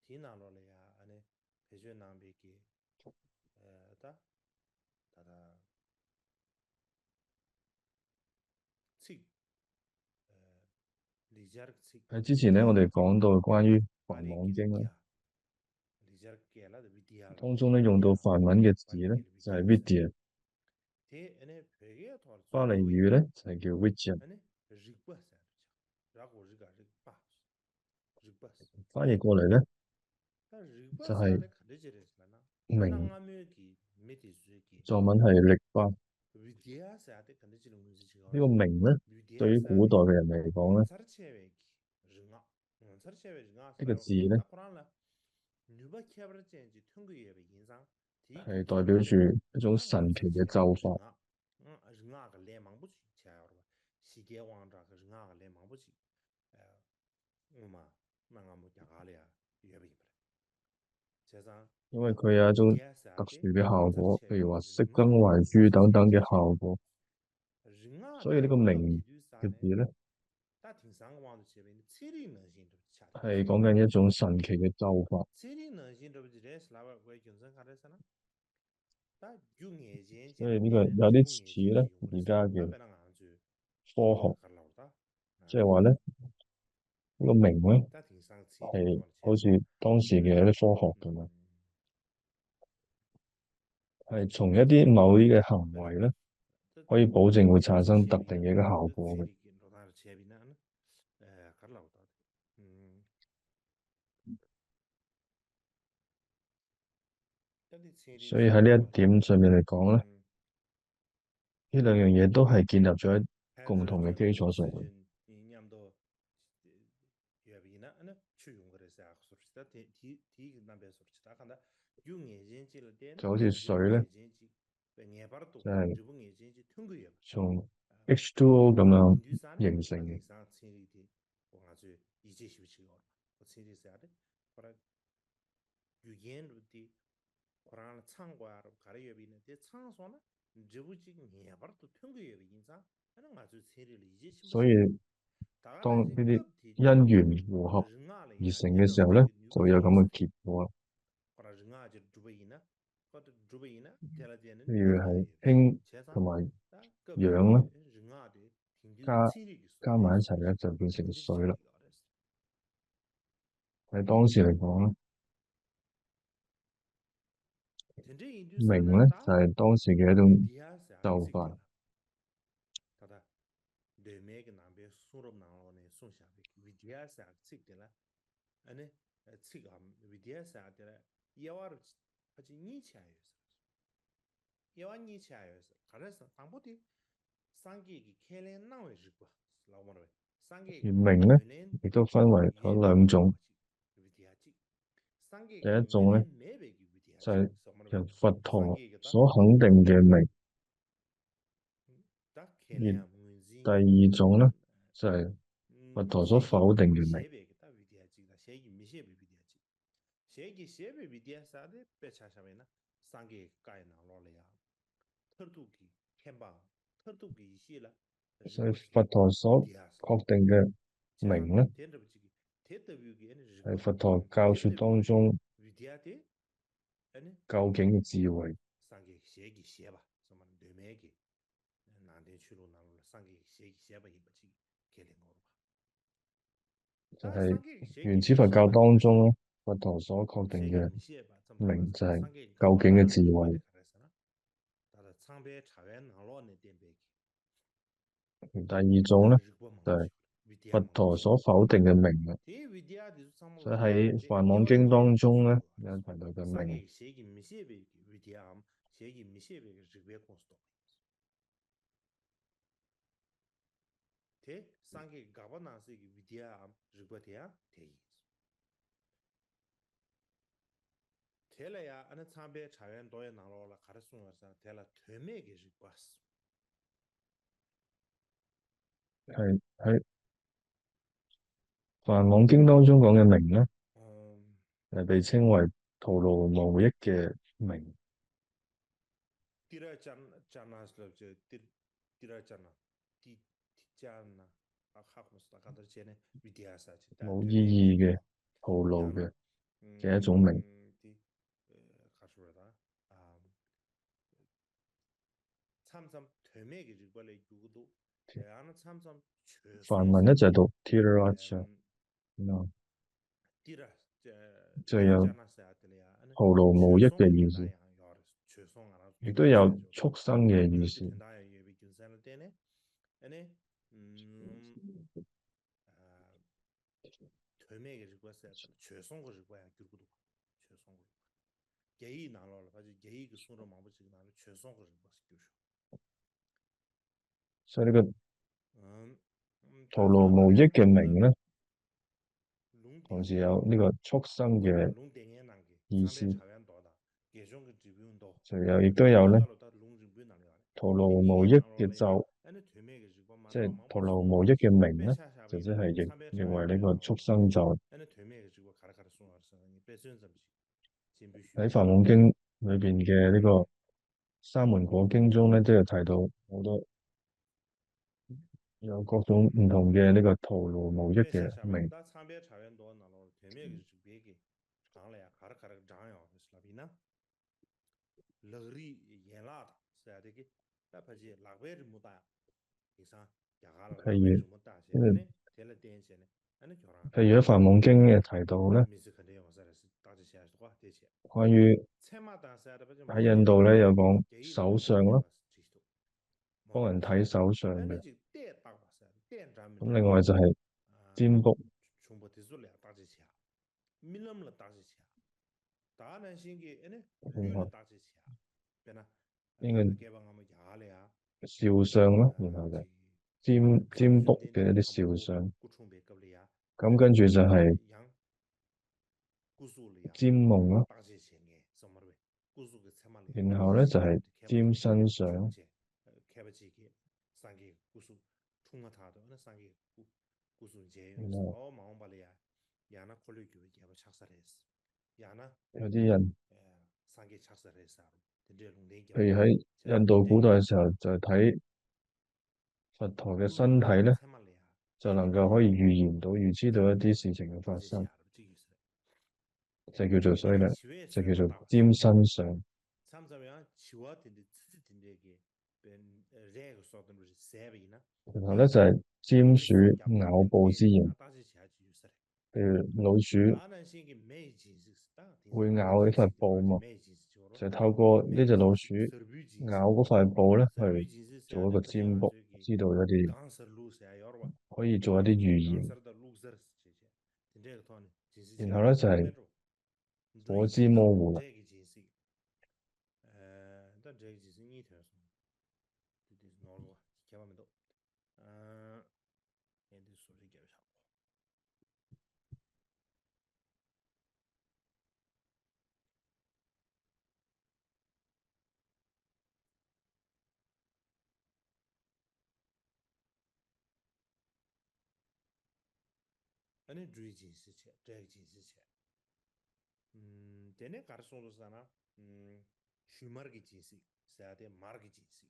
提拿落来呀，安尼必须拿别给的，他的切理解个切，喺之前咧，我哋講到關於把你梵網經啦，给了 vidya，理解给了的 vidya 了當中咧用到梵文嘅字咧把你给了 就係 vidya 噻，vidya，这安尼别个套巴利做对，語咧就係叫 vidya，安尼日不噻，然後日巴，日不噻。翻譯過嚟咧但日巴就係噻的看得起来是哪？那明，俺们给没得水给，作文係力巴。vidya噻的看得起来我是这个呢個明咧，對 vidya 於噻的，古代嘅人嚟講咧，我查的前面给日啊，我查的前面日啊是呢個哪？字咧那不然呢？你把开不了见就通过也被影响，第一个係代开不了，表住一種那我神奇嘅查的前面咒法，日啊，日啊个连忙不去，前了吧？世界王者个日啊个连忙不去，我嘛，那俺们家里啊也不行不了，加上。因為佢有一種特殊嘅效果，譬如話熄燈還珠等等嘅效果，所以呢個明嘅字咧係講緊一種神奇嘅咒法。所以呢個有啲似咧而家嘅科學，即係話咧呢個明咧係好似當時嘅一啲科學咁樣，係從一啲某啲嘅行為咧。可以保證會產生特定嘅一個效果嘅。所以喺呢一點上面嚟講咧，呢兩樣嘢都係建立咗喺共同嘅基礎上嘅。就好似水咧，就係從 H2O 咁樣形成嘅。Kurang chang kwa kare yobi ne de chang so na jibu ji ngebar tu tungu yobi inza ana nga zu tsiri li ji chimba 所以 chimba 大概當呢啲是cấp thì 因緣和合人啊了而呀，成嘅時候咧，你那这个女就會有咁不是嘅結果啦。或者人啊就住不赢呢，或者住不赢呢，第二天呢例如係你不可以氫切上同埋啊，cấp thì 氧咧人啊的平均加千里的水加埋一的，齊咧，就變成肯定是水啦。要的。喺當時嚟講咧，真正印度啥明呢？咧就係當時嘅一種咒法。他的对面个那边送入南澳呢，送下边 VDS 啊，这个了，安尼这个 VDS 啊的了，一万多，还是2000元是，12000元是，可能是当不的，三个个开来哪位是不？老毛的，三个而明咧亦都分為咗兩種，第一種咧就係由佛陀所肯定嘅明，而第二種咧就係佛陀所否定嘅明。所以佛陀所確定嘅明咧，係佛陀教説當中究竟嘅智慧。就係原始佛教當中咧，佛陀所確定嘅明就係究竟嘅智慧。第二種咧就係佛陀所否定嘅明啦。所以喺《梵網經》當中咧有提到嘅明。thế là ya anh tham bé trả tiền đôi nào lo là khá sung sa thế là thuê mẹ cái gì quá係喺《梵網經》當中講嘅明咧，被稱為徒勞無益嘅明。第二章是就第二章啊。地加呢，哈姆斯嘎德些呢，瑞迪亚萨去，但冇意对面的義嘅日光，套路呀呢，嘅一種名，的，卡说的啊，参参对面的日光来有都，呀呢参参全梵松啥的，文一就讀 Tiracha，嗯，嗱，地了，就有加那啥的了呀，那徒勞無益全松的嘅意思，挺大洋，要的全松啊，亦都有做啥就，畜生嘅意思。有的挺大洋也被竞赛了的呢，哎呢，嗯。对面嘅日光是全送个日光呀，九个多，全送个日光。给一拿了，反正给一个送到忙不起，拿了全送个日光是九十。所以呢個嗯徒勞無益嘅名咧，龙同時电影，有呢個畜生嘅龙电影那个，意思，参边茶园多的，给上个指标多，就有亦都指有咧标到了到龙指标那里了。徒勞给你無益拿了了呀，嘅咒，俺那对面嘅日光嘛，即係那忙徒不送，勞無益嘅名咧，别下就边了，即係認参边茶認园多呀，為呢個畜生咒俺那对面嘅日光卡拉卡拉送了，是你别算什么，先必须。喺《梵網經》裏邊嘅呢個《沙門果經》中咧，都有提到好多有各種唔同嘅呢個徒勞無益别下嘅名。下边了，但参边茶园多那了，对面嘅是别个长了呀，卡拉卡拉长呀，是那边呢，乐里盐辣的，是啊，这个那怕是拉贝日木大，第三亚哈了拉贝譬如，日木大些，因為呢，添了点些呢，那叫啥？譬如喺《梵網經》嘅提到咧，米是肯定要是大致些的话，这些。關於菜嘛，但是的，不就喺毛点呢？印度咧有講给一拿了手相咯，毛点吧，这些都毛幫点是。人睇手相哎，那嘅。就点大把噻，点咱们咁的另外就係啊，占卜，全部提出来大致些，米那么大致些。大南星嘅，哎呢，绿了然後大致些，别呢，應該给把我们牙了呀，肖像咯，然後就占卜嘅一啲肖像，咁跟住就係占夢咯，然後咧就係占身相，然後有啲人譬如喺印度古代嘅時候就係睇佛陀嘅身體咧，就能夠可以預言到、預知到一啲事情嘅發生，就叫做所以咧，就叫做占身相。然後咧就係占鼠咬布之刑，譬如老鼠會咬呢塊布嘛，就透過呢隻老鼠咬嗰塊布咧去做一個占卜，知道一啲可以做一啲預言。然後咧就係火之模糊啦，但这就是你条说，这就是脑路啊，千万没到。也得说这个啥。那追近事情，这个近事情，今天干的说的是啥呢？去马儿个近事，啥的马儿个近事。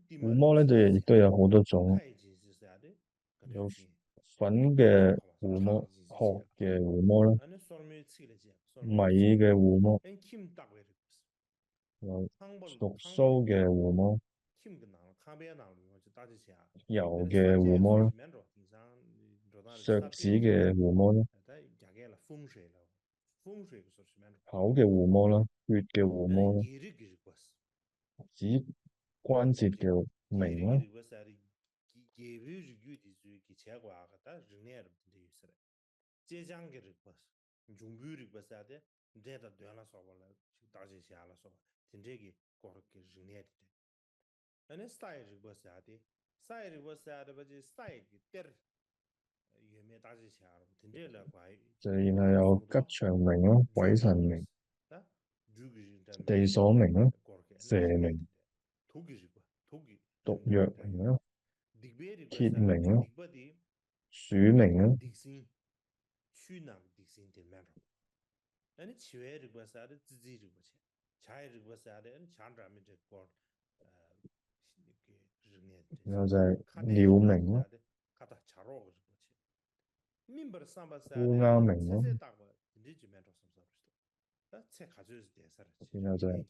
地马狐儿个魔咧就亦近事，都有好多種，太近事啥的，搿条有去，粉面条嘅好嘛，汤狐魔、个近事殼些。嘅狐魔啦，那说没吃了些，说米没吃。嘅狐魔，Kim 大概的故事，有汤不屬汤不蘇嘅狐魔，Kim 个囊，汤边囊里面就大致些。油三嘅狐魔啦，界说是面着，平常着那削三子嘅狐魔啦，但大概了风水了，风水个说是面着。口嘅狐魔啦，血嘅狐魔啦，一日个日过是，指關節嘅一日名啦，个日过是的，一日日有的就给切瓜个，但人年的不得有事了。浙江个日过是，中部日过是的，这到对了说过了，就大致下了说，听这个过了给人年的。那啥日过是的，啥日过是的，不就啥个点儿，月面大致下了，听这了关就然後有吉祥名啦、鬼神名、地所名啦、蛇名、毒藥名啦、鐵名啦、鼠名啦。去那个地心点面着，那七月日过啥的，自己日过去，下月日过啥的，强专门这过，那个日然后就係鳥鳴咯、烏鴉鳴咯，然後就係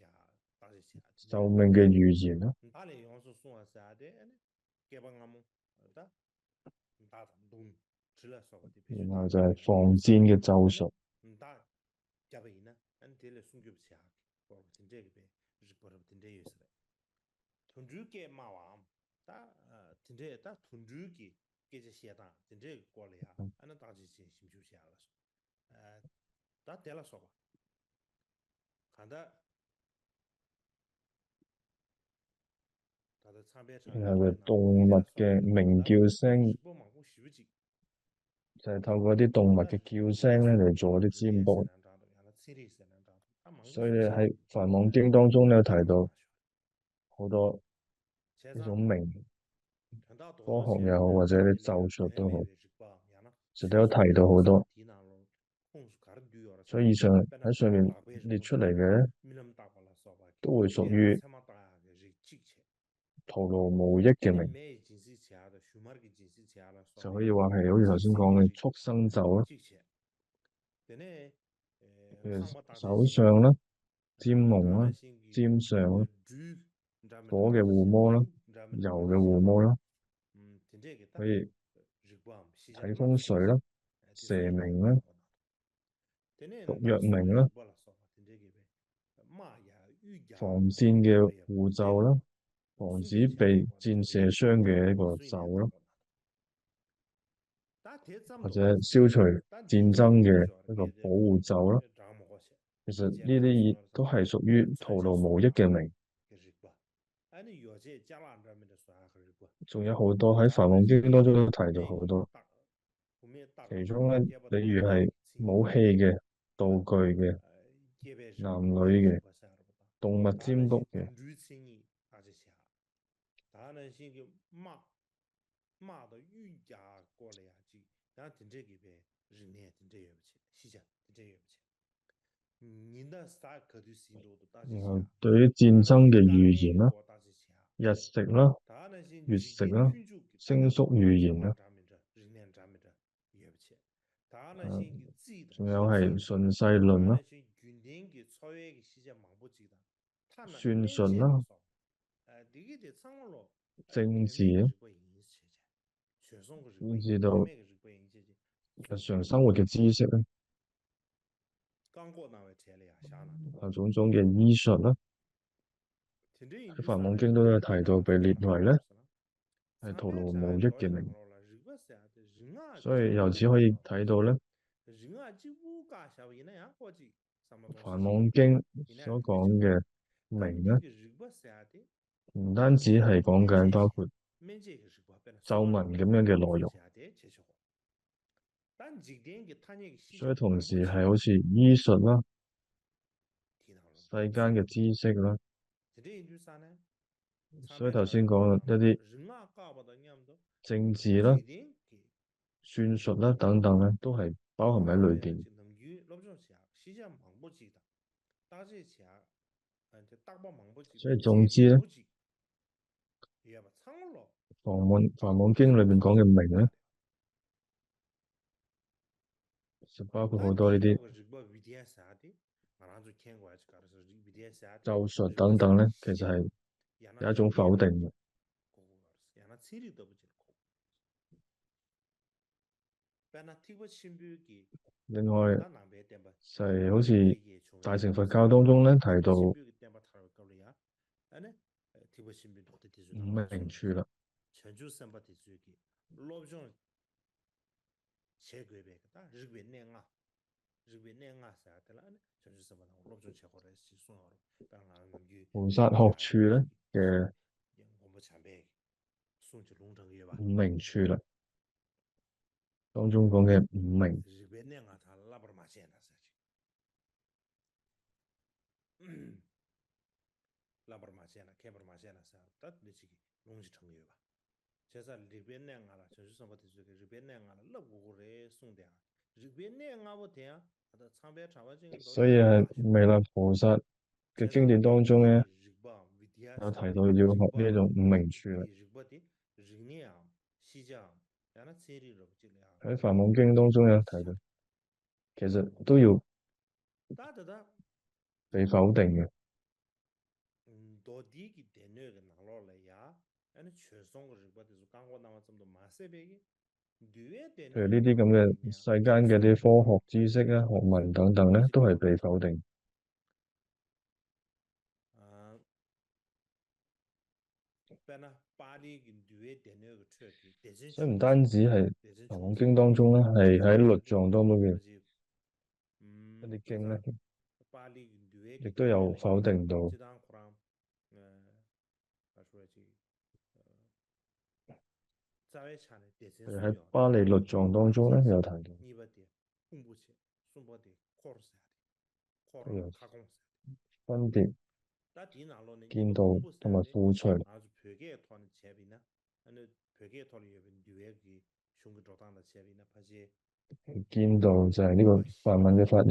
壽命嘅預言咯，然後就係防戰嘅咒術。然後就動物嘅鳴叫聲，就係透過啲動物嘅叫聲咧嚟做啲占卜。所以喺《梵網經》當中咧提到好多呢種鳴，科學又好或者啲咒術都好，其實都有提到好多。所以喺上面列出嚟嘅都會屬於徒勞無益嘅鳴，就可以話係好似頭先講嘅畜生咒啦，譬如手相啦、占蒙啦、占相啦、火嘅護摩啦、油嘅護摩啦，可以睇風水啦、蛇鳴啦、毒藥鳴啦、防戰嘅護咒啦、防止被箭射傷嘅一個咒啦，或者消除戰爭嘅一個保護咒啦。其實呢啲都係屬於徒勞無益嘅鳴。仲有好多喺《梵網經》當中都提到好多，其中咧，例如係武器嘅、道具嘅、男女嘅、動物占卜嘅，然後對於戰爭嘅預言啦、日食啦、月食啦、星宿預言啦，仲有係順勢論啦、算術啦、政治啦，以至到日常生活嘅知識咧，啊種種嘅醫術啦，喺《梵網經》都有提到，被列為咧係徒勞無益嘅鳴。所以由此可以睇到咧，《梵網經》所講嘅鳴咧，唔單止係講緊包括咒文咁樣嘅內容，所以同時係好似醫術啦、世間嘅知識啦，所以頭先講一啲政治啦、算術啦等等咧，都係包含喺裏邊。所以總之咧，《梵網經》裏面講嘅鳴咧，就包括好多呢啲咒術等等咧，其實係有一種否定嘅。另外就係好似大乘佛教當中咧提到五明處啦，菩薩學處咧嘅五明處啦，當中講嘅五明。所以係彌勒菩薩嘅經典當中咧，有提到要學呢一種五名處理。喺《梵網經》當中有提到，其實都要被否定嘅。譬如呢啲咁嘅世間嘅啲科學知識啊、學問等等咧，都係被否定。所以唔單止係《梵網經》當中咧，係喺律藏當中嘅一啲經咧，亦都有否定到。譬如喺巴利律藏當中咧，有提到，譬如分別、見道同埋輔隨。見道就係呢個梵文嘅發音。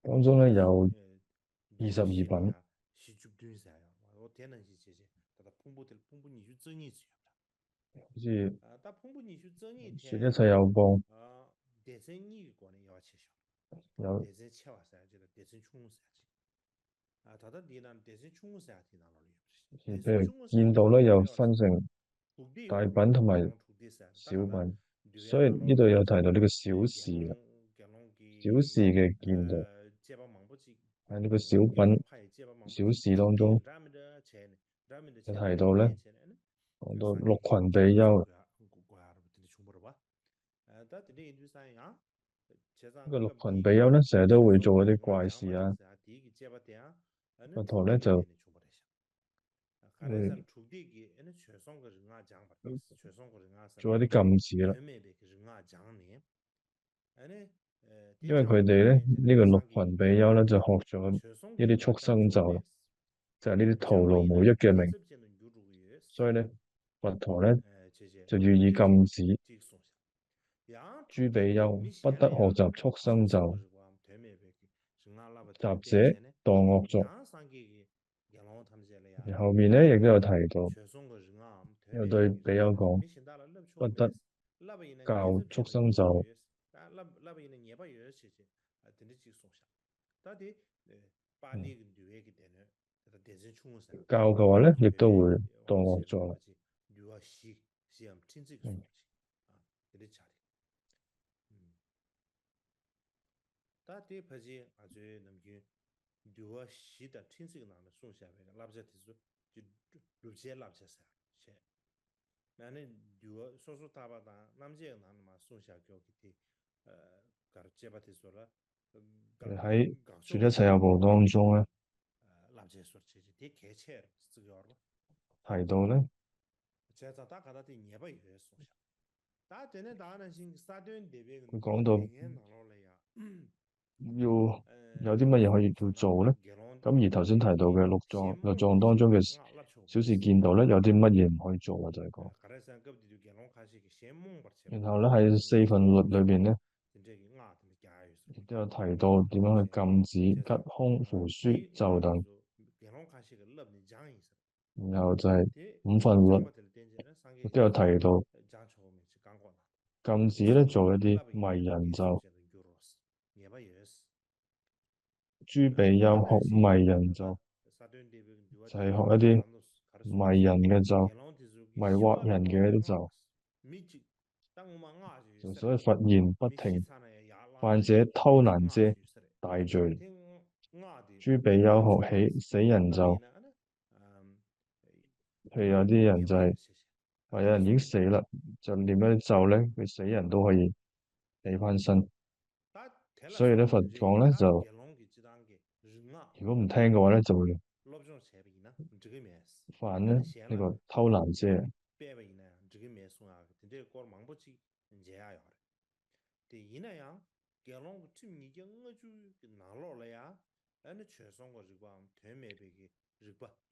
當中咧有22品，好似說一切有光，有譬如見道咧，又分成大品同埋小品，所以呢度有提到呢個小事啦，小事嘅見道喺呢個小品小事當中就提到咧，講到六群比丘。呢個六群比丘咧，成日都會做一啲怪事啊。佛陀咧就會做一啲禁止啦，因為佢哋咧呢個六群比丘咧就學咗一啲畜生咒啦，就係呢啲徒勞無益嘅名，所以咧佛陀咧就予以禁止。諸比丘不得學習畜生咒，習者墮惡俗。而後面咧亦都有提到，有對比丘講，不得教畜生咒。教嘅話咧，亦都會墮惡俗。喺說一切有部當中咧，提到咧，佢講到要有啲乜嘢可以要做咧，咁而頭先提到嘅六藏當中嘅小事見道咧，有啲乜嘢唔可以做啊？就係講，然後咧喺四分律裏邊咧，亦都有提到點樣去禁止吉凶符書咒等，然後就係五分律亦都有提到禁止咧做一啲迷人咒。諸比丘學迷人咒，就係學一啲迷人嘅咒，迷惑人嘅一啲咒。所以佛言不聽，犯者偷難遮，大罪。諸比丘學起死人咒，譬如有啲人就係話有人已經死啦，就念一啲咒咧，佢死人都可以起翻身。所以咧佛講咧就，如果唔聽嘅話咧，就會犯咧呢個偷難遮。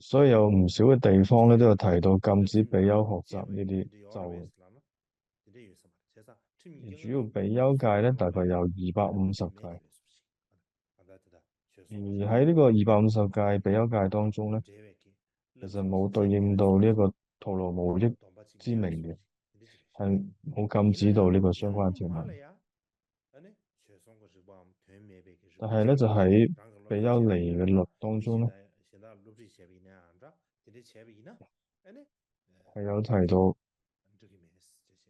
所以有唔少嘅地方咧都有提到禁止比丘學習呢啲 제 咒嘅。 여러 근데 요새 말 제가 좀而 이경은 主要 미 比 미국 丘戒咧 사람 大概有250戒，매대 배수시 안다다 而 최소 喺呢個250戒比丘戒當中咧，제외기 其 럽진 實冇對 제기 應到呢一個徒勞無益 돈바지 之 매배 名嘅，수시 근데 지레시 係冇禁止到 이나야 呢個相關 결혼 條文。 말이야 아니 최소 거 지금 된 매배기 但 지금 係咧就 장기 喺 랑 比 럽진 丘尼 제비나 嘅律當中咧，现在 럽진 제비냐 안다 근데 제비나 아니 係有提到 저기 매스 제시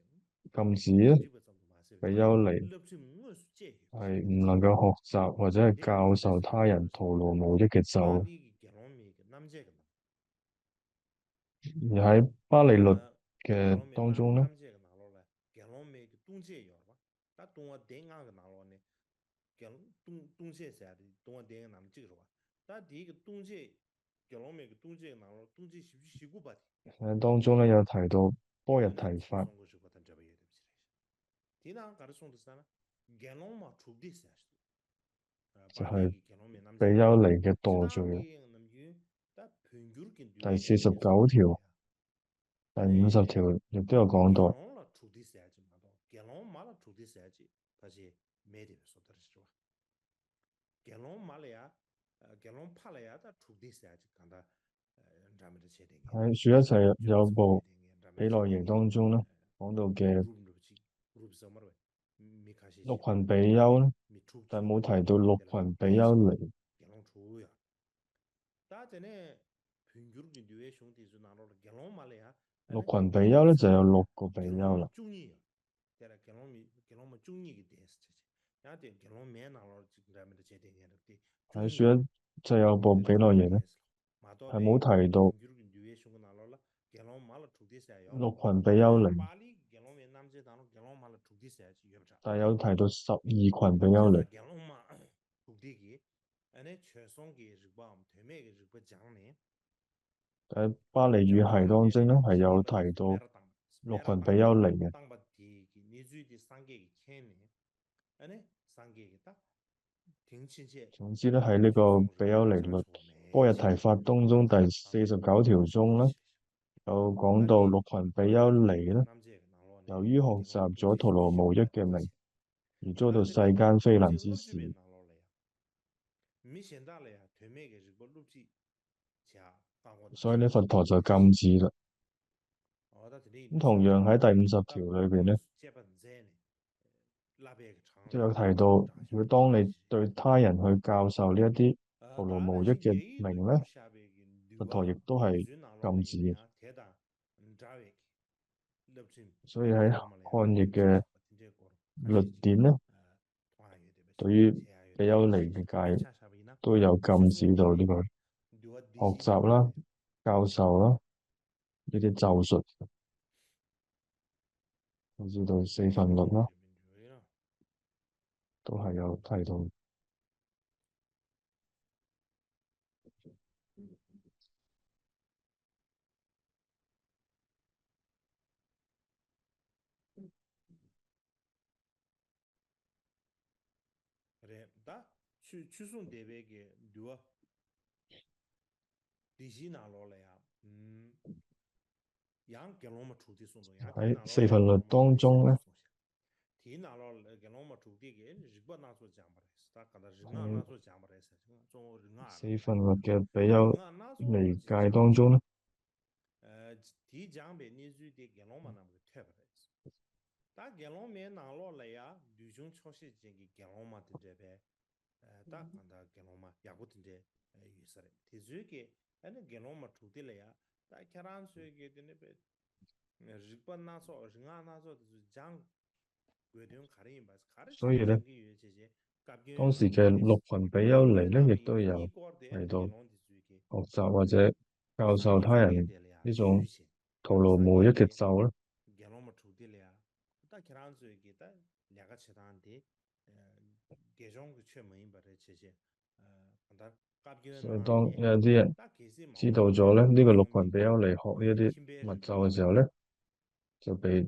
禁止咧 리버 좀 마세베 比丘尼 럽진 무엇 제기 係唔能夠學習或者係教授他人徒勞無益嘅咒。 바리 결혼미 남자가 而喺巴利律嘅 결혼미 當中咧， 남자가 나로라 결혼미 동제여 봐. 다 동화 대가가 나로네. 결혼 동제세야 돼. 동화 대가 남지가 봐. 다 디가 동제 결혼미 동제 나로 동제 시고 봐. 喺當中咧有提到波日 아니 提法， 최송 것이 같은 잡아야 돼. 디나 가르송도 사나 결혼마 죽디세야 돼. 就係 바리 결혼미 比 남자가 丘尼 나로 嘅墮罪啦。 지나게 남기 다 평균긴 第 뒤에 49條、第50條亦都有講到， 결혼을 주디세야지 마도 결혼 말을 주디세야지 다시 매대 소다르시죠 결혼 말이야 결혼 팔아야 다 주디세야지 간다 라면의 제대게 喺樹一齊有部 라면 比內營當中咧講到嘅 그룹 서머로 미카시 六群比丘咧，但係冇提到六群比丘尼。 결혼 주야 다 전에 평균긴 뒤에兄弟주 나로 결혼 말이야 六群比丘咧就有6個比丘啦。 중이 तेरा 결혼은 중이기 됐지. 나한테 결혼 매나로 지금라면 제대로 돼. 喺樹一就有部比內營咧係冇提到평균 뒤에 쇼가 나로라. 결혼 말로 죽디세요. 六群比丘尼， 빨리 결혼 남자 단어 결혼 말로 죽디세야지 여자. 但係有提到12群比丘尼。 결혼만 죽디기. 안에 최송기 지금 되매게 지금 장네. 喺巴利語系當中咧係有提到六群比丘尼嘅。 땅바디 니주디 상계기 캔네. 안에 상계기 딱 등친제 總之咧喺呢個比丘尼律波日提法當中第49條中咧，有講到六群比丘尼咧，由於學習咗徒勞無益嘅名，而遭到世間非難之事，所以呢佛陀就禁止啦。咁同樣喺第50條裏邊咧，都有提到，如果當你對他人去教授呢一啲徒勞無益嘅名咧，佛陀亦都係禁止嘅。所以喺漢譯嘅律典咧，對於比丘尼嘅戒都有禁止到呢個學習啦、教授啦呢啲咒術，甚至到四分律啦，都係有提到。그래, 다 추순 대백에 누워 디시나로래야. 양 결혼만 주디 손도 양 喺四分律當中咧， 디나로 결혼만 주디게 리버 나서 잠바레스. 다 간다 링아 나서 잠바레스. 좀 링아. 四分律嘅比丘尼戒當中咧， 디 장베 니주디 결혼만 하면 퇴버레스. 다 결혼면 나로래야 뉴중 초시 제기 결혼만 되베. 다 간다 결혼만 야고든데 유서래. 디주게 아니 결혼만 주디래야. 다 결혼수에게 되네 베. 리버 나서 링아 나서 장 所以咧當時嘅六群比丘尼咧，亦都有嚟到學習或者教授他人呢種徒勞無益嘅咒啦。 所以當有啲人知道咗咧呢個六群比丘尼學呢一啲密咒嘅時候咧，就被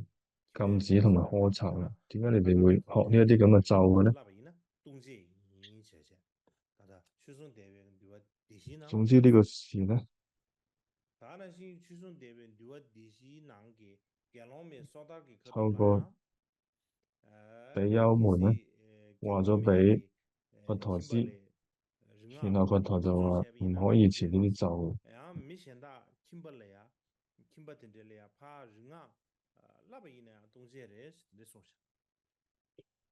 禁止同埋苛責啦。點解你哋會學呢一啲咁嘅咒嘅咧？ 대신은總之呢個事呢，다나신 추순 대비 누가 대시 난게 결혼에 쏟아게 거도 透過 봐야 比丘們呢 계시 話咗俾 결혼에게 佛陀知，kimberley 然後佛陀就話唔可以持呢啲咒，야 미션다 kimberley야 kimberdendel야 파 르가 라베이나 동제레 레소샤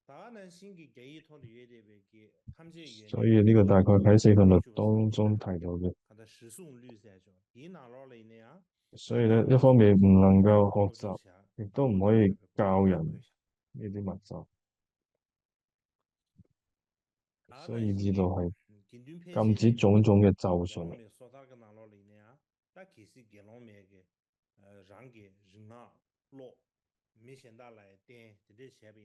다는 신기 개이 토리 예데베기 탐제 所以呢個大概喺四分律當中提到嘅。它的時數率在咗，以哪落嚟呢？所以咧，一方面唔能夠學習，亦都唔可以教人呢啲密咒，所以知道係禁止種種嘅咒術啦。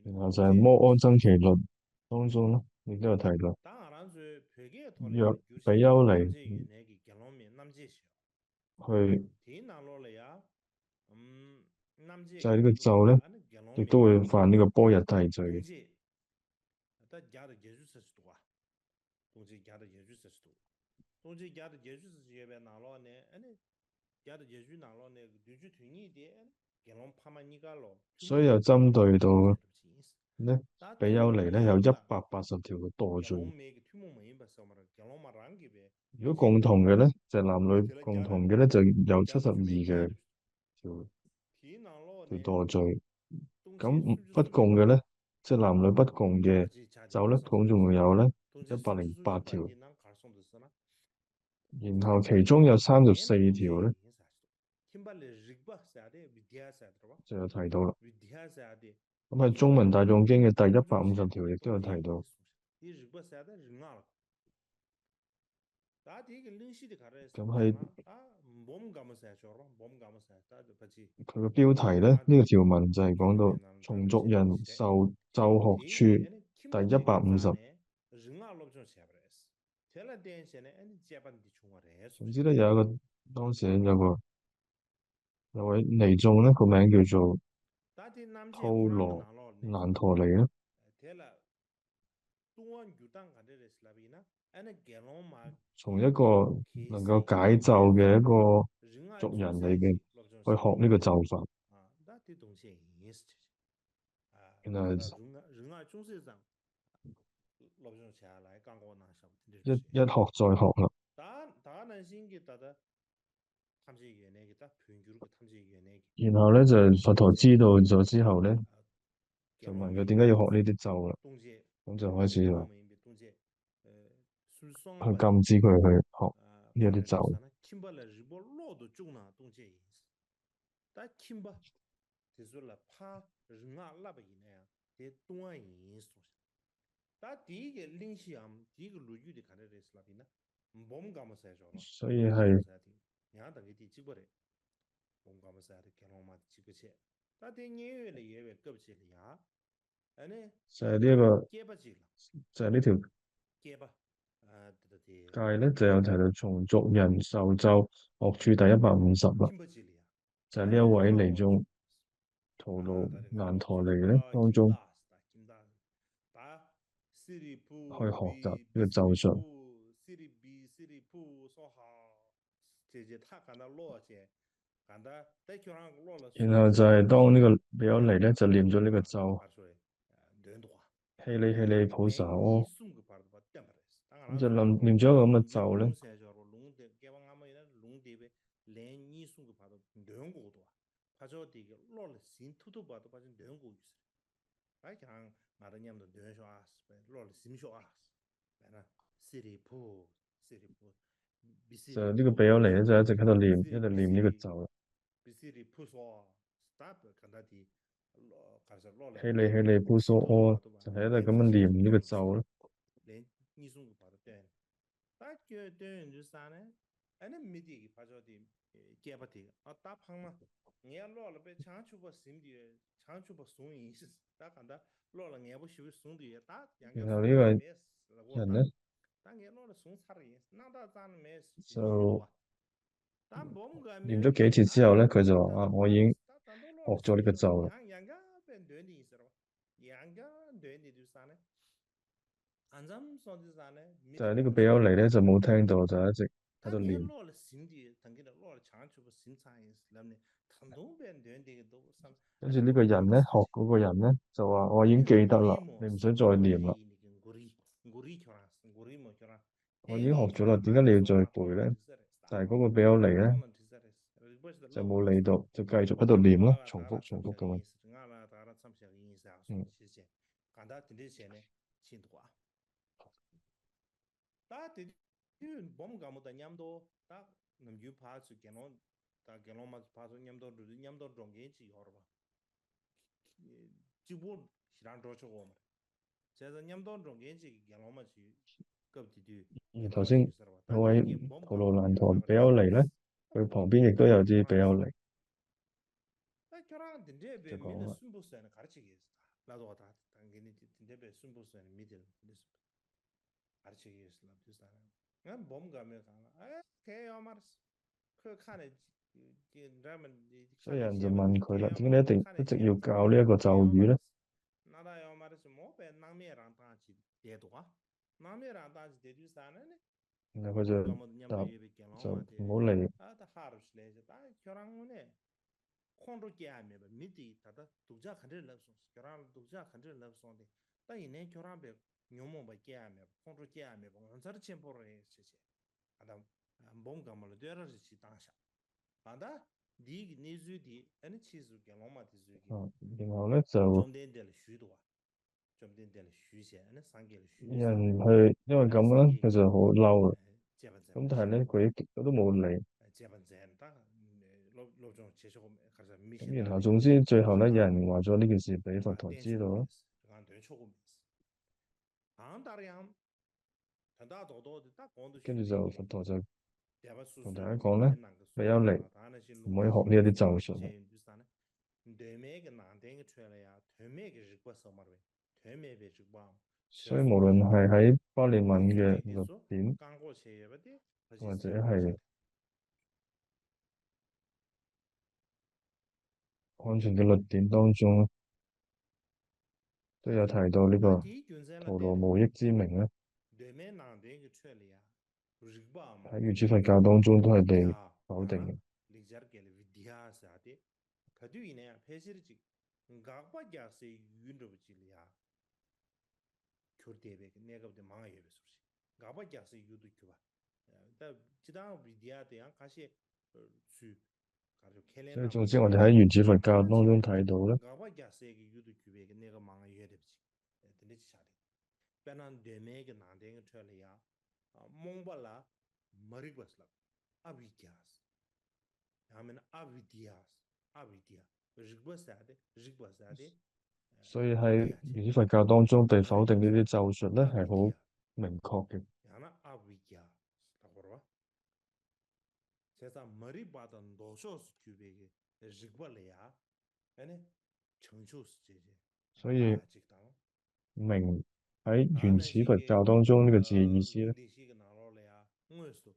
然後就係摩訶僧祇律當中咧，亦都有提到，若比丘尼去就係呢個咒咧，亦都會犯呢個般若諦罪嘅。所以又針對到咧比丘尼咧有180條嘅墮罪。如果共同嘅咧，就係男女共同嘅咧，就有72條墮罪。咁不共嘅咧，即係男女不共嘅咒咧，總共會有咧108條。然後其中有34條咧，就有提到啦。咁喺中文大眾經嘅第150條亦都有提到。咁係佢個標題咧，呢個條文就係講到從族人受咒學處第150。總之咧，當時有位尼眾咧，個名叫做吐羅難陀尼咧。從一個能夠解咒嘅一個族人裏邊去學呢個咒法，原來一學再學啦。然後咧就佛陀知道咗之後咧，就問佢點解要學呢啲咒啦，咁就開始話去禁止佢去學呢一啲咒。所以係就係呢一個就係呢條戒咧，就有提到從族人受咒學處第150啦，就係呢一位尼眾吐羅難陀尼咧當中去學習呢個咒術。然後就係當呢個比丘尼咧就念咗呢個咒，希利希利普薩柯，咁就念咗一個咁嘅咒咧，就呢個比丘尼咧就一直喺度念呢個咒啦。希利希利普蘇柯就係喺度咁樣念呢個咒啦。然後呢個人咧就念咗幾次之後咧，佢就話啊，我已經學咗呢個咒啦。安怎说的啥呢？没得但係呢個空出来。比歐尼咧就冇聽到，就一直喺他你度念。落了心的，等给他落了强去不心差意思，那么很多遍对这个都什么，跟住俺那呢個人咧，不一样事情。學嗰個人咧就話：我已經俺那記得啦，古里么是你唔使再念啦，黑那个古里叫啥？古里么叫啥？我已經學黑叫咗啦，啥？俺那點解你要说话通再背咧？通的是的，但係嗰個比歐尼咧通通的是的，不是就老话是。冇理到，就繼續喺度俺念咯，娃娃打了重複重参下複咁樣。意思，俺娃打了参下意思啊，说嗯，谢谢。俺他听这些呢，信徒啊。ta ti bom ga mo ta nyam do ta nam yu pa su ke no ta ke no ma pa su nyam do dong ge chi yor ba ji bo xiran do cho go ma se za nyam do dong ge chi ke no ma chi cấp ti du 而 ke 頭 no 先 chi sar ba ta 嗰 ni 位 ge bom 圖 ga 盧 mo 蘭 de 陀 ta 比 ba 歐 chi 尼咧，佢旁邊亦都有啲比歐尼，ta kyo rang din de be 就 min 講啦，sun bu sa na kar chi ge la do ta ta ge ni din de be sun bu sa ni mi de kar chi ge la tu sa na bom ga me ka ke yo mar 可看的咱们所以有人就看那些吧，問佢啦：天要嘛，點解你一定一直看那些吧，要教呢一個咒天要嘛的，語咧？那他要嘛的是莫被南面上打起跌多，南面上打起跌就啥了呢？然後佢就我们干么年不答月被见了就嘛的，唔好理，啊，他哈儿出来就打，叫让我呢，看着见面吧，没得他的独家看着来说，叫让独家看着来说的，但一年叫让别牛么吧见面，看着见面吧，我这的钱不来谢谢，啊，他甭干么了，对了是去当下。anda di ni zu di ani chi zu ge lo ma di zu ge 啊，然後咧就中间的了许多中间的了许些ani sang ge了许有些人去，因為ani 咁 sang 咧，ge 佢 ge 就好嬲啦。接班在咁嘛是但係咧，佢一都冇理。接班在da老种其實我還是沒些咁然後難的總之最後咧，有還是打人話咗呢件事俾佛啊陀知道咯。點出過沒事俺對出過沒事俺打樣他打多多的打光都跟住許別嘅就佛陀就對吧叔同大叔家講咧，那個比丘尼叔叔啊他那些唔龍的可以學呢一啲咒叔術啦。些就是啥呢對面個南邊個出來呀對面個日國什麼的對面別日國所以無論係喺巴利文嘅律典，或者係漢傳嘅律典當中，都有提到呢個陀羅無益之名咧。喺原始佛教當中都係被否定嘅。所以總之，我哋喺原始佛教當中睇到咧，Penan deme ke nande ke chale ya mongbala maribasla avidyas yamen avidya rigbasade 所以喺 vidya che 原始佛教當中被否定呢啲咒術咧係好 avidya 明確嘅。yana avidya takorwa sesa maribada ndosho kyubege rigbale ya ene chengchu je 所以 da jik da 明喺啊，原始佛那些个教當中呢個字嘅意思咧，那些个哪路了呀？我说，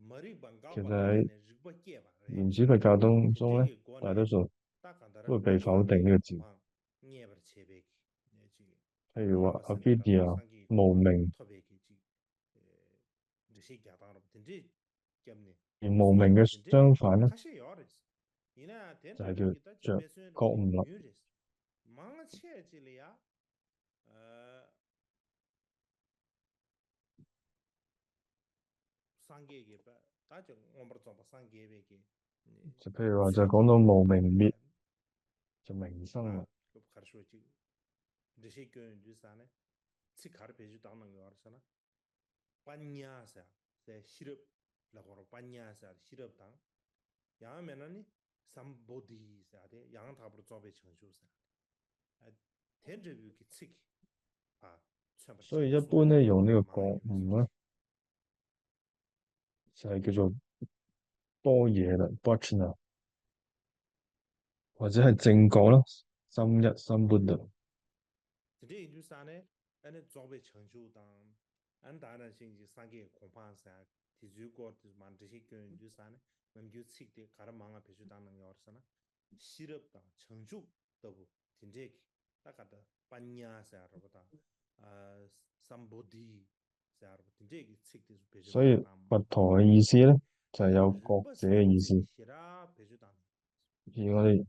没人帮搞其實把搞的喺呢，日不接吧？原始佛教當天这中咧，个国呢，大多數大看到都會被否定呢個字。你也不切别去，这个譬如話 俺不是那个 avidya 上给無明，特别给呃，这些家当了，天这怎么呢？而無明嘅天这相反咧他是要的，你呢？天就係这边给他叫着就别说覺悟啦。女的，忙切这里呀，呃。生嘅嘅吧，但就我唔做不生嘅嘅嘅，就譬如話就水嘅講到無明滅嘅就明生啊，啦。咁開始就這些個人就啥呢？即刻俾就當那個啥呢？半夜噻，在西入那個半夜噻，西入當，然後面呢，somebody 噻的，然後他不做被成就噻，天這邊嘅刺激啊，全部所以一般咧用呢個覺悟咧，就係叫做般若啦 （Bhajna） 或者係正覺啦，心一心 Buddha。這就啥呢？俺做被成就當，俺當然先就三個恐怕噻，提如果就忙這些個人就啥呢？那麼就刺激的，看忙啊，必須當能要啥呢？吸入當成就都不，聽這個，大家的半年噻，是不當。呃 somebody 是啊，这个词的别就所以马当佛马陀嘅意思咧就係有日覺者不是啊，嘅意思，这个写啦别就当而我哋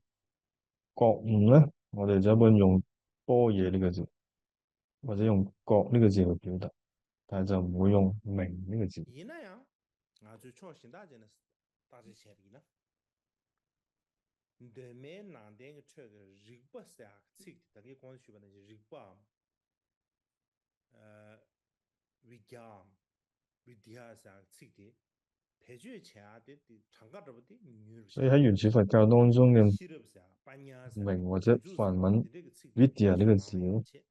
覺悟咧，我哋就一般用般若呢個字，或者用覺呢個字去表達，但係就唔會用明呢個字。你那样啊，就朝新大件的大致写的呢。对面南点个车个日不是啊，词的，大家光学吧，那就日不啊，呃，vidya vidya 是啊，词的，配句前啊的长个这不的女所以喺原始佛教當中嘅西了不是啊，半年是啊，明或者天主是啊，梵文 的这个词的配 vidya 呢句慢個字咧，慢有切，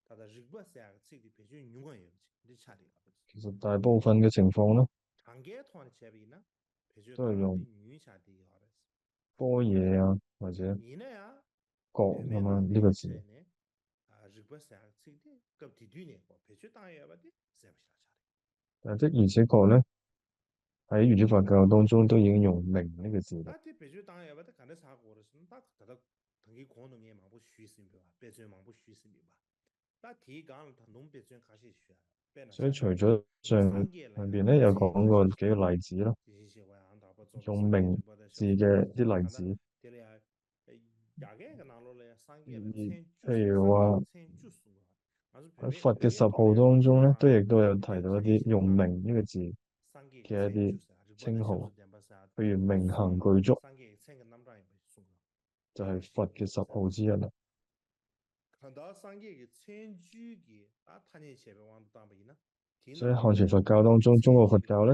他的日不是啊，词的配句永远有切，你查的啊，其實大部分嘅情況咧长个团的切比呢，配句都係用当然的女下的好的，般若啊或者你呢呀？覺对面咁樣南点个呢個字。车呢？啊，日不是啊，词的，个地段呢，配句当然不的，是不是啊？但的而且確咧喺原始佛教當中都已經用明呢個字啦。那这必须当然不得干的啥活的是，那他的同佢可能也蛮不虚心的吧，别尊蛮不虚心的吧。那提讲了他弄别尊开始学，别那所以下的。除咗上三界了呀，上邊咧有一切講過幾开始学，個例子啦，这些我俺大不做的用三界就明不得字小说了。嘅啲例看到子，这里啊，大概个哪路了呀？三界了，而参就譬如三界了，話参就送啊。还是偏喺偏佛嘅十號偏偏到了呀，當中咧，其他人都亦都有提偏到一看见些啲用啊，明呢個字三界个嘅一啲参就是啊，日本的小说稱號，点不是啊，譬如明送啊，行具足三界参个南庄也不送啊。就係佛嘅十號之一啦。看到三界嘅参举嘅，啊，他年前边往当不呢？听所以到了呀，漢傳佛教當中，中國佛教咧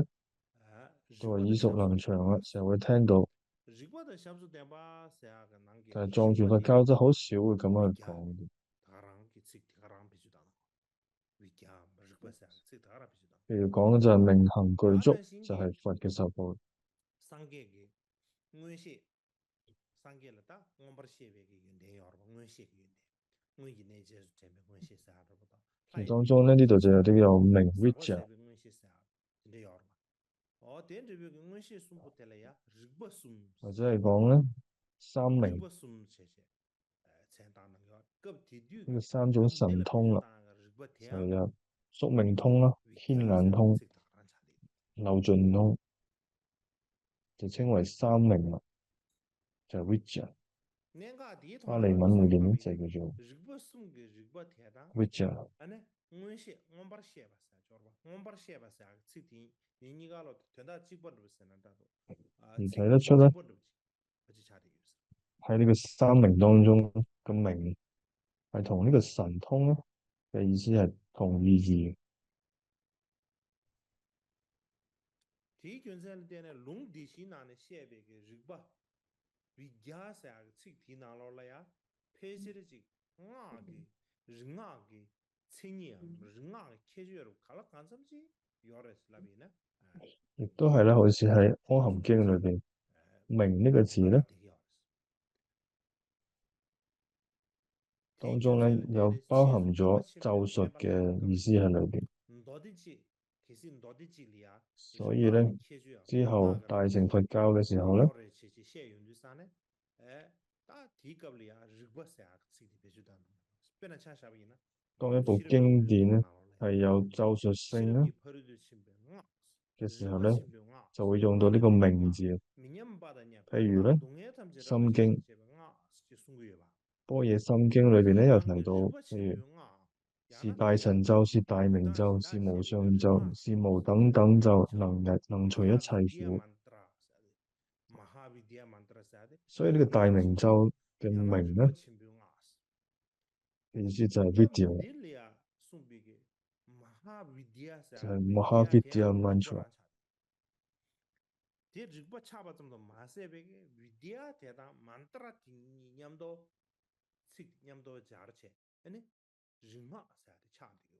啊，日都係本的耳熟能小说点吧，詳啦，成日會聽到。日本的小说点吧，是啊个啷个但係藏傳佛日本的教真係好少會咁樣去维加，講嘅。他啷个这他啷必须当维加，日本是啊个这他啷必须当。譬如講嘅就係明行具阿足，难心嘅就係佛嘅十號。三界嘅我些三界了哒，我不是写别个云点要了，我写个云点，我以内就是这边我写啥都不到，他而也當中咧，呢度就有啲有明 啥个 Vidya，这边我写啥，真的要了嘛？哦，点这边我写送不得了呀，日不送，或者係講咧三明日不送这些，才当那个各地段呢個嘅，三種各你了必须神通啦，当个日不就係听，有宿命通啦、为天家噻，眼通、这个当然查的。漏盡通，就稱為三明啦，就係 Vidya。年家地巴方了，我利文裏送把别邊就叫做 日不送嘅日不天当。Vidya。啊呢，我写我把写吧噻，知道吧？我把写吧噻，这天你个了，听到几波都是那大多啊，而这睇得出咧，几波都是，不就差的意思。喺呢個三明當中嘅明係同呢個神通咧嘅意思係同意義嘅。提军在的呢，龙地西南的写别个日不，为家噻，这天哪了了呀？拍摄的这俺个人俺个青年，人俺个开学了，看了干什么去？要的是那边呢？哎，亦都係咧，好似喺《提阿含經》裏出来噻，邊，哎，明呢個字咧。那得要的是。提军當中咧在的呢，有包含其实根本咗前面咒術天把那嘅个意思喺裏邊，唔多的几，其實唔多的几里啊，所以咧人硬嘅開住啊，之後人硬嘅大乘佛教嘅時候咧，要嚟去寫用啲啥呢？誒，打提及里啊，日不成啊，自己別住當，變得像啥嘢呢？當一部西邊經典咧就拿落嚟，係有咒術西性咧邊跑到就前邊硬，嘅時日不候咧，前邊硬，就會用到呢個明字。明年唔把得呢，譬如咧東野他們就《心經》前邊硬，就送佢吧。般若心經裏邊咧有提到，日不前譬如邊硬。是大神咒、是大明咒、是無上咒、是無等等咒，能除一切苦。所以呢個大明咒嘅明咧嘅意思就係 Vidya，就係 Mahavidya Mantra。这日不差不多马赛别个 vidya 在当 mantra 听念到，吃念到加了去，哎呢，人嘛是的差的哟。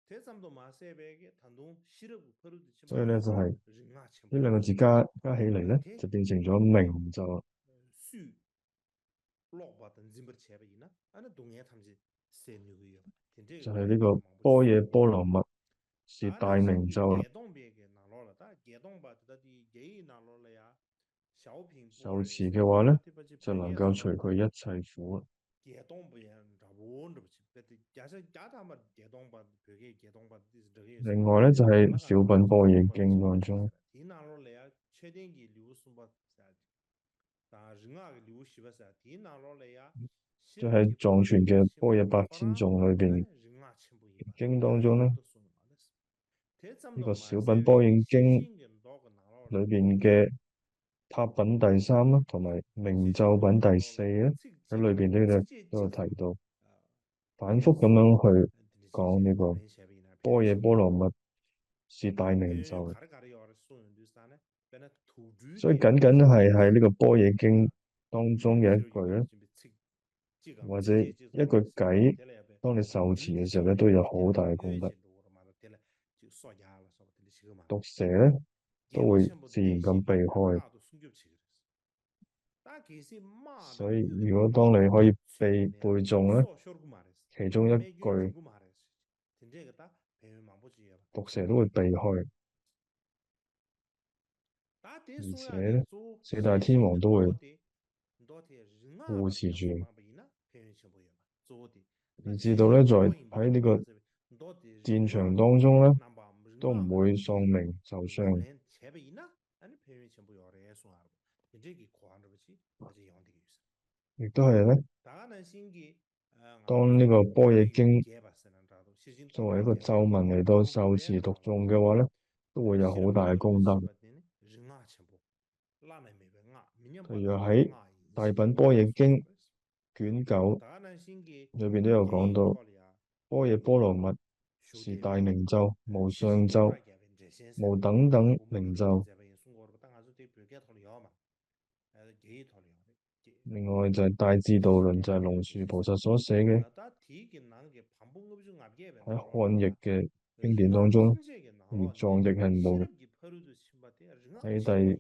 这差不多马赛别个，他弄西了不跑到去所以咧就係人啊，全部呢兩個字加起嚟咧，就變成咗明咒。樹落把等人不切不呢？啊，那东眼他们是三牛个吧？就係呢個般若波羅蜜是大明咒啦。改動別嘅拿落了，但係改動吧，它的嘢拿落了呀，受持嘅話咧，就能夠除去一切苦。电动不也差不多，不起，假设家他们电动把别个电动把这个也是，另外咧就係、那小品般若經當中，看电脑了来啊，确定嘅流速把啥，但人啊嘅流速把啥，电脑了来呀，就係、藏傳嘅般若八千頌裏邊人啊全部一把，經當中咧，呢、個這小品般若經裏邊嘅塔品第三啦，同埋明咒品第四咧，喺裏邊都有提到，反覆咁樣去講呢個般若波羅蜜是大明咒，所以僅僅係喺呢個般若經當中嘅一句咧，或者一句偈，當你受持嘅時候咧，都有好大嘅功德。毒蛇咧都會自然咁避開。所以如果當你可以背誦咧，其中一句毒蛇都會避開，而且咧四大天王都會護持住，而至到咧在喺呢個戰場當中咧，都唔會喪命受傷。亦都係咧，當呢個般若經作為一個咒文嚟到受持讀誦嘅話咧，都會有好大嘅功德。例如喺大品般若經卷9裏邊都有講到，般若波羅蜜是大明咒、無上咒、無等等明咒。另外就係大智度論，就係龍樹菩薩所寫嘅，喺漢譯嘅經典當中，而藏譯係冇嘅。喺第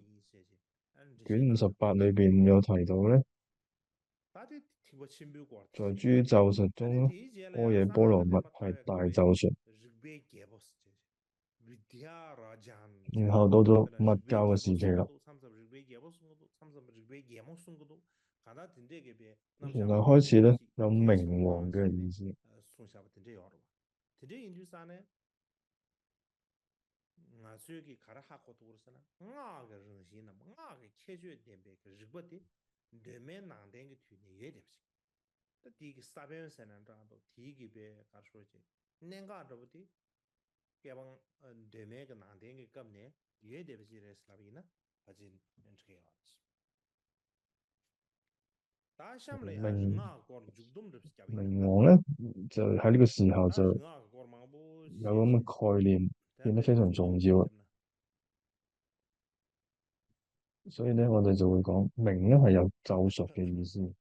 卷58裏邊有提到咧，在諸咒術中咧，般若波羅蜜係大咒術。然後到咗密教嘅時期啦，然後開始咧有明王嘅意思。明王咧就喺呢個時候就有咁嘅概念，變得非常重要。所以咧，我哋就會講明咧係有咒術嘅意思，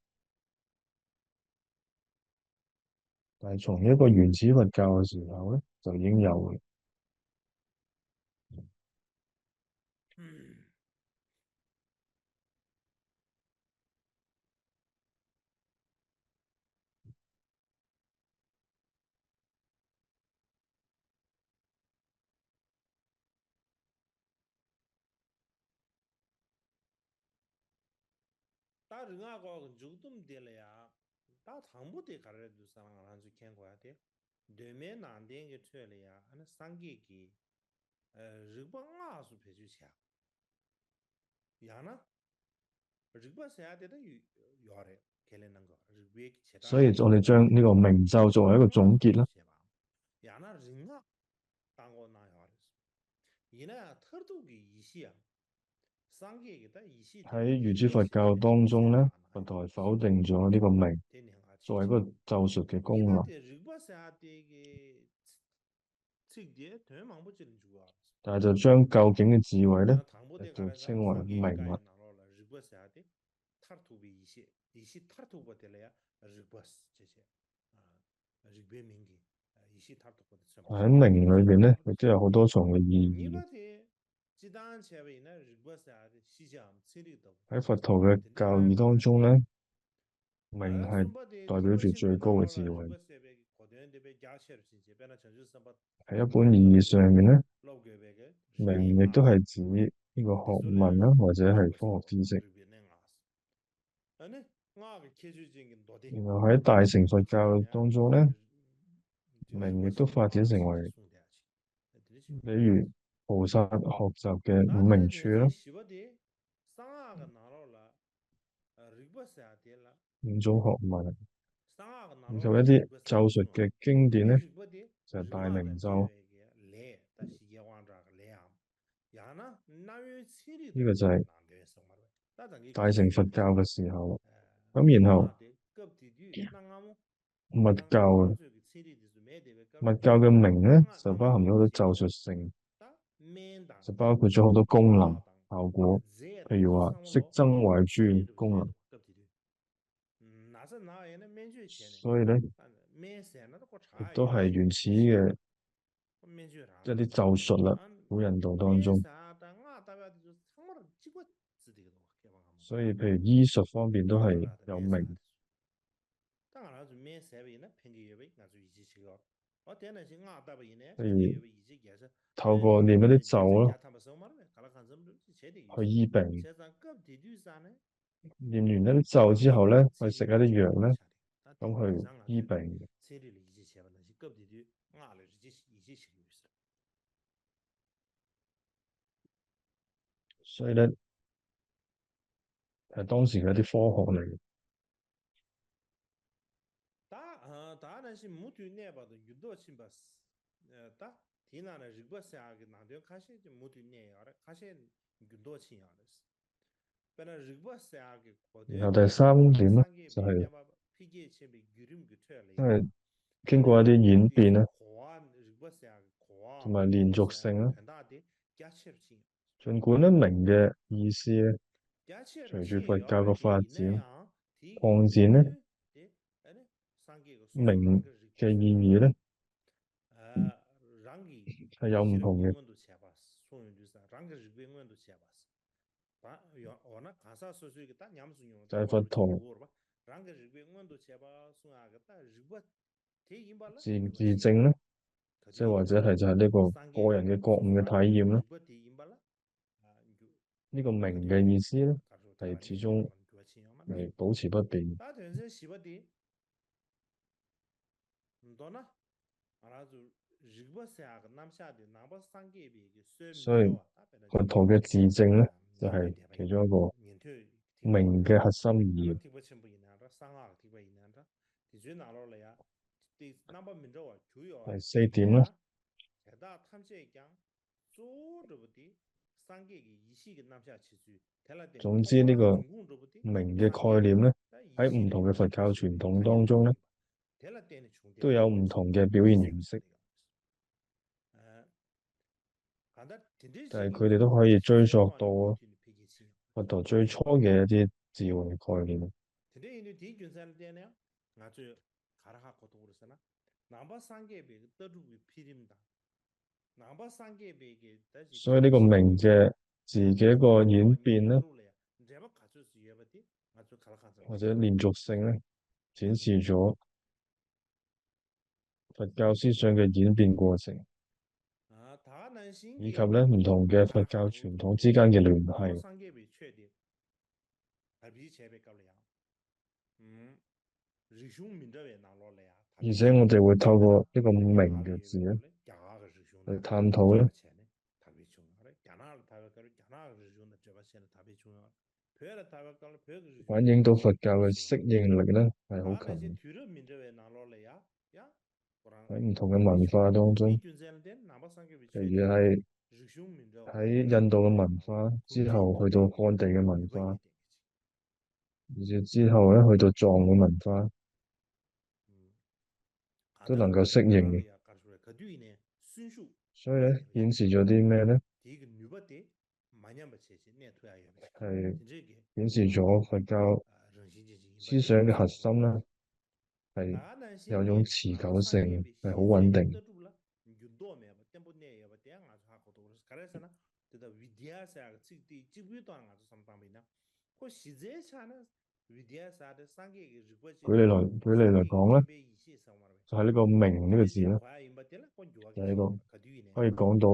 但係從一個原始佛教嘅時候咧就已經有嘅。所以我哋將呢個明咒作為一個總結啦。喺原始佛教當中咧，佛陀否定咗呢個明作為一個咒術嘅功能，但係就將究竟嘅智慧咧，就稱為明啦。喺明裏邊咧，亦都有好多重嘅意義。喺佛陀嘅教義當中咧，明係代表住最高嘅智慧。喺一般意義上面咧，明亦都係指呢個學提出問啦，或者係來科學知識。日本的牙是，呢牙嘅科學精嘅多啲，然後喺大乘佛教當中咧，就日本明亦都神話嘅發展成前期為，宋代起，呢啲情況。比如菩薩學習嘅五但係明處啦，人生西北啲三亞嘅拿落啦，日本成啲啦，五種學問，三亞嘅拿以及一落啦，日啲本成咒術嘅重要。嘅經典咧，日本啲就係、大日華的地明咒。位嘅來，但係野王者嘅來啊，也呢，那於此地呢個就係難嘅生活，但係佢大乘佛教嘅嘅時候。咁然後牙的急地段，那啱密教啊，啱最嘅此地就是咩地位？密教嘅明咧啱就包含咗好多咒術性，但面當就包括咗好多功能牙當效果，這當譬如話息增壞諸功能。那是哪人的面具錢呢？所以咧，面線那都個亦茶都係原始嘅面具啥？一啲咒術啦，古印度當面中。啥？但我代表就是我的幾個字的個話，所以譬如醫術方面都係有明。當然就面線為呢，偏見為我就一起去個。我點的是我代表呢，譬如一起解釋。透過念一啲咒咯，去醫病。念念完一啲咒之後咧，去食一啲藥咧，咁去醫病嘅。所以咧，係當時嘅一啲科學嚟嘅。當然是目的呢，把它遇到起吧，但提那的日本下個那點開始就目的呢樣的，開始遇到起樣的是。本來日本下個國然後第三點咧，就係因為經過一啲演變咧，同埋連續性咧，儘管咧明嘅意思咧，隨住佛教嘅發展擴展咧，明嘅意義咧係有唔同嘅。就係佛陀自證咧，即係或者係就係呢個個人嘅覺悟嘅體驗啦。呢個明嘅意思咧，係始終係保持不變。所以佛陀嘅自證咧，就係其中一個明嘅核心意義。第四點啦，總之呢個明嘅概念咧，喺唔同嘅佛教傳統當中咧，都有唔同嘅表現形式。但係佢哋都可以追溯到佛陀最初嘅一啲智慧概念。所以呢個明嘅字嘅一個演變咧，或者連續性咧，展示咗佛教思想嘅演變過程，以及咧唔同嘅佛教傳統之間嘅聯繫。而且我哋會透過呢個明嘅字咧，去探討咧，反映到佛教嘅適應力咧係好強。喺唔同嘅文化當中，譬如係喺印度嘅文化之後，去到漢地嘅文化，而且之後咧去到藏嘅文化，都能夠適應嘅。所以咧顯示咗啲咩咧？係顯示咗佛教思想嘅核心啦，係有種持久性，係好穩定。舉例嚟講咧，就係呢個明呢個字咧，就係一個可以講到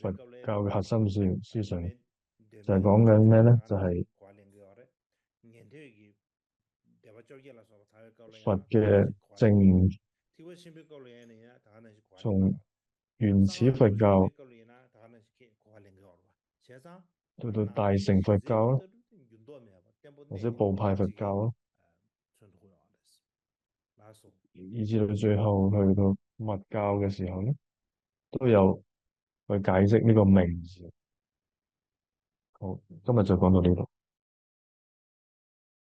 佛教嘅核心思想。就係講緊咩咧？就係佛嘅正從原始佛教到到大乘佛教咯，或者部派佛教咯，以至到最後去到密教嘅時候咧，都有去解釋呢個名字。好，今日就講到呢度。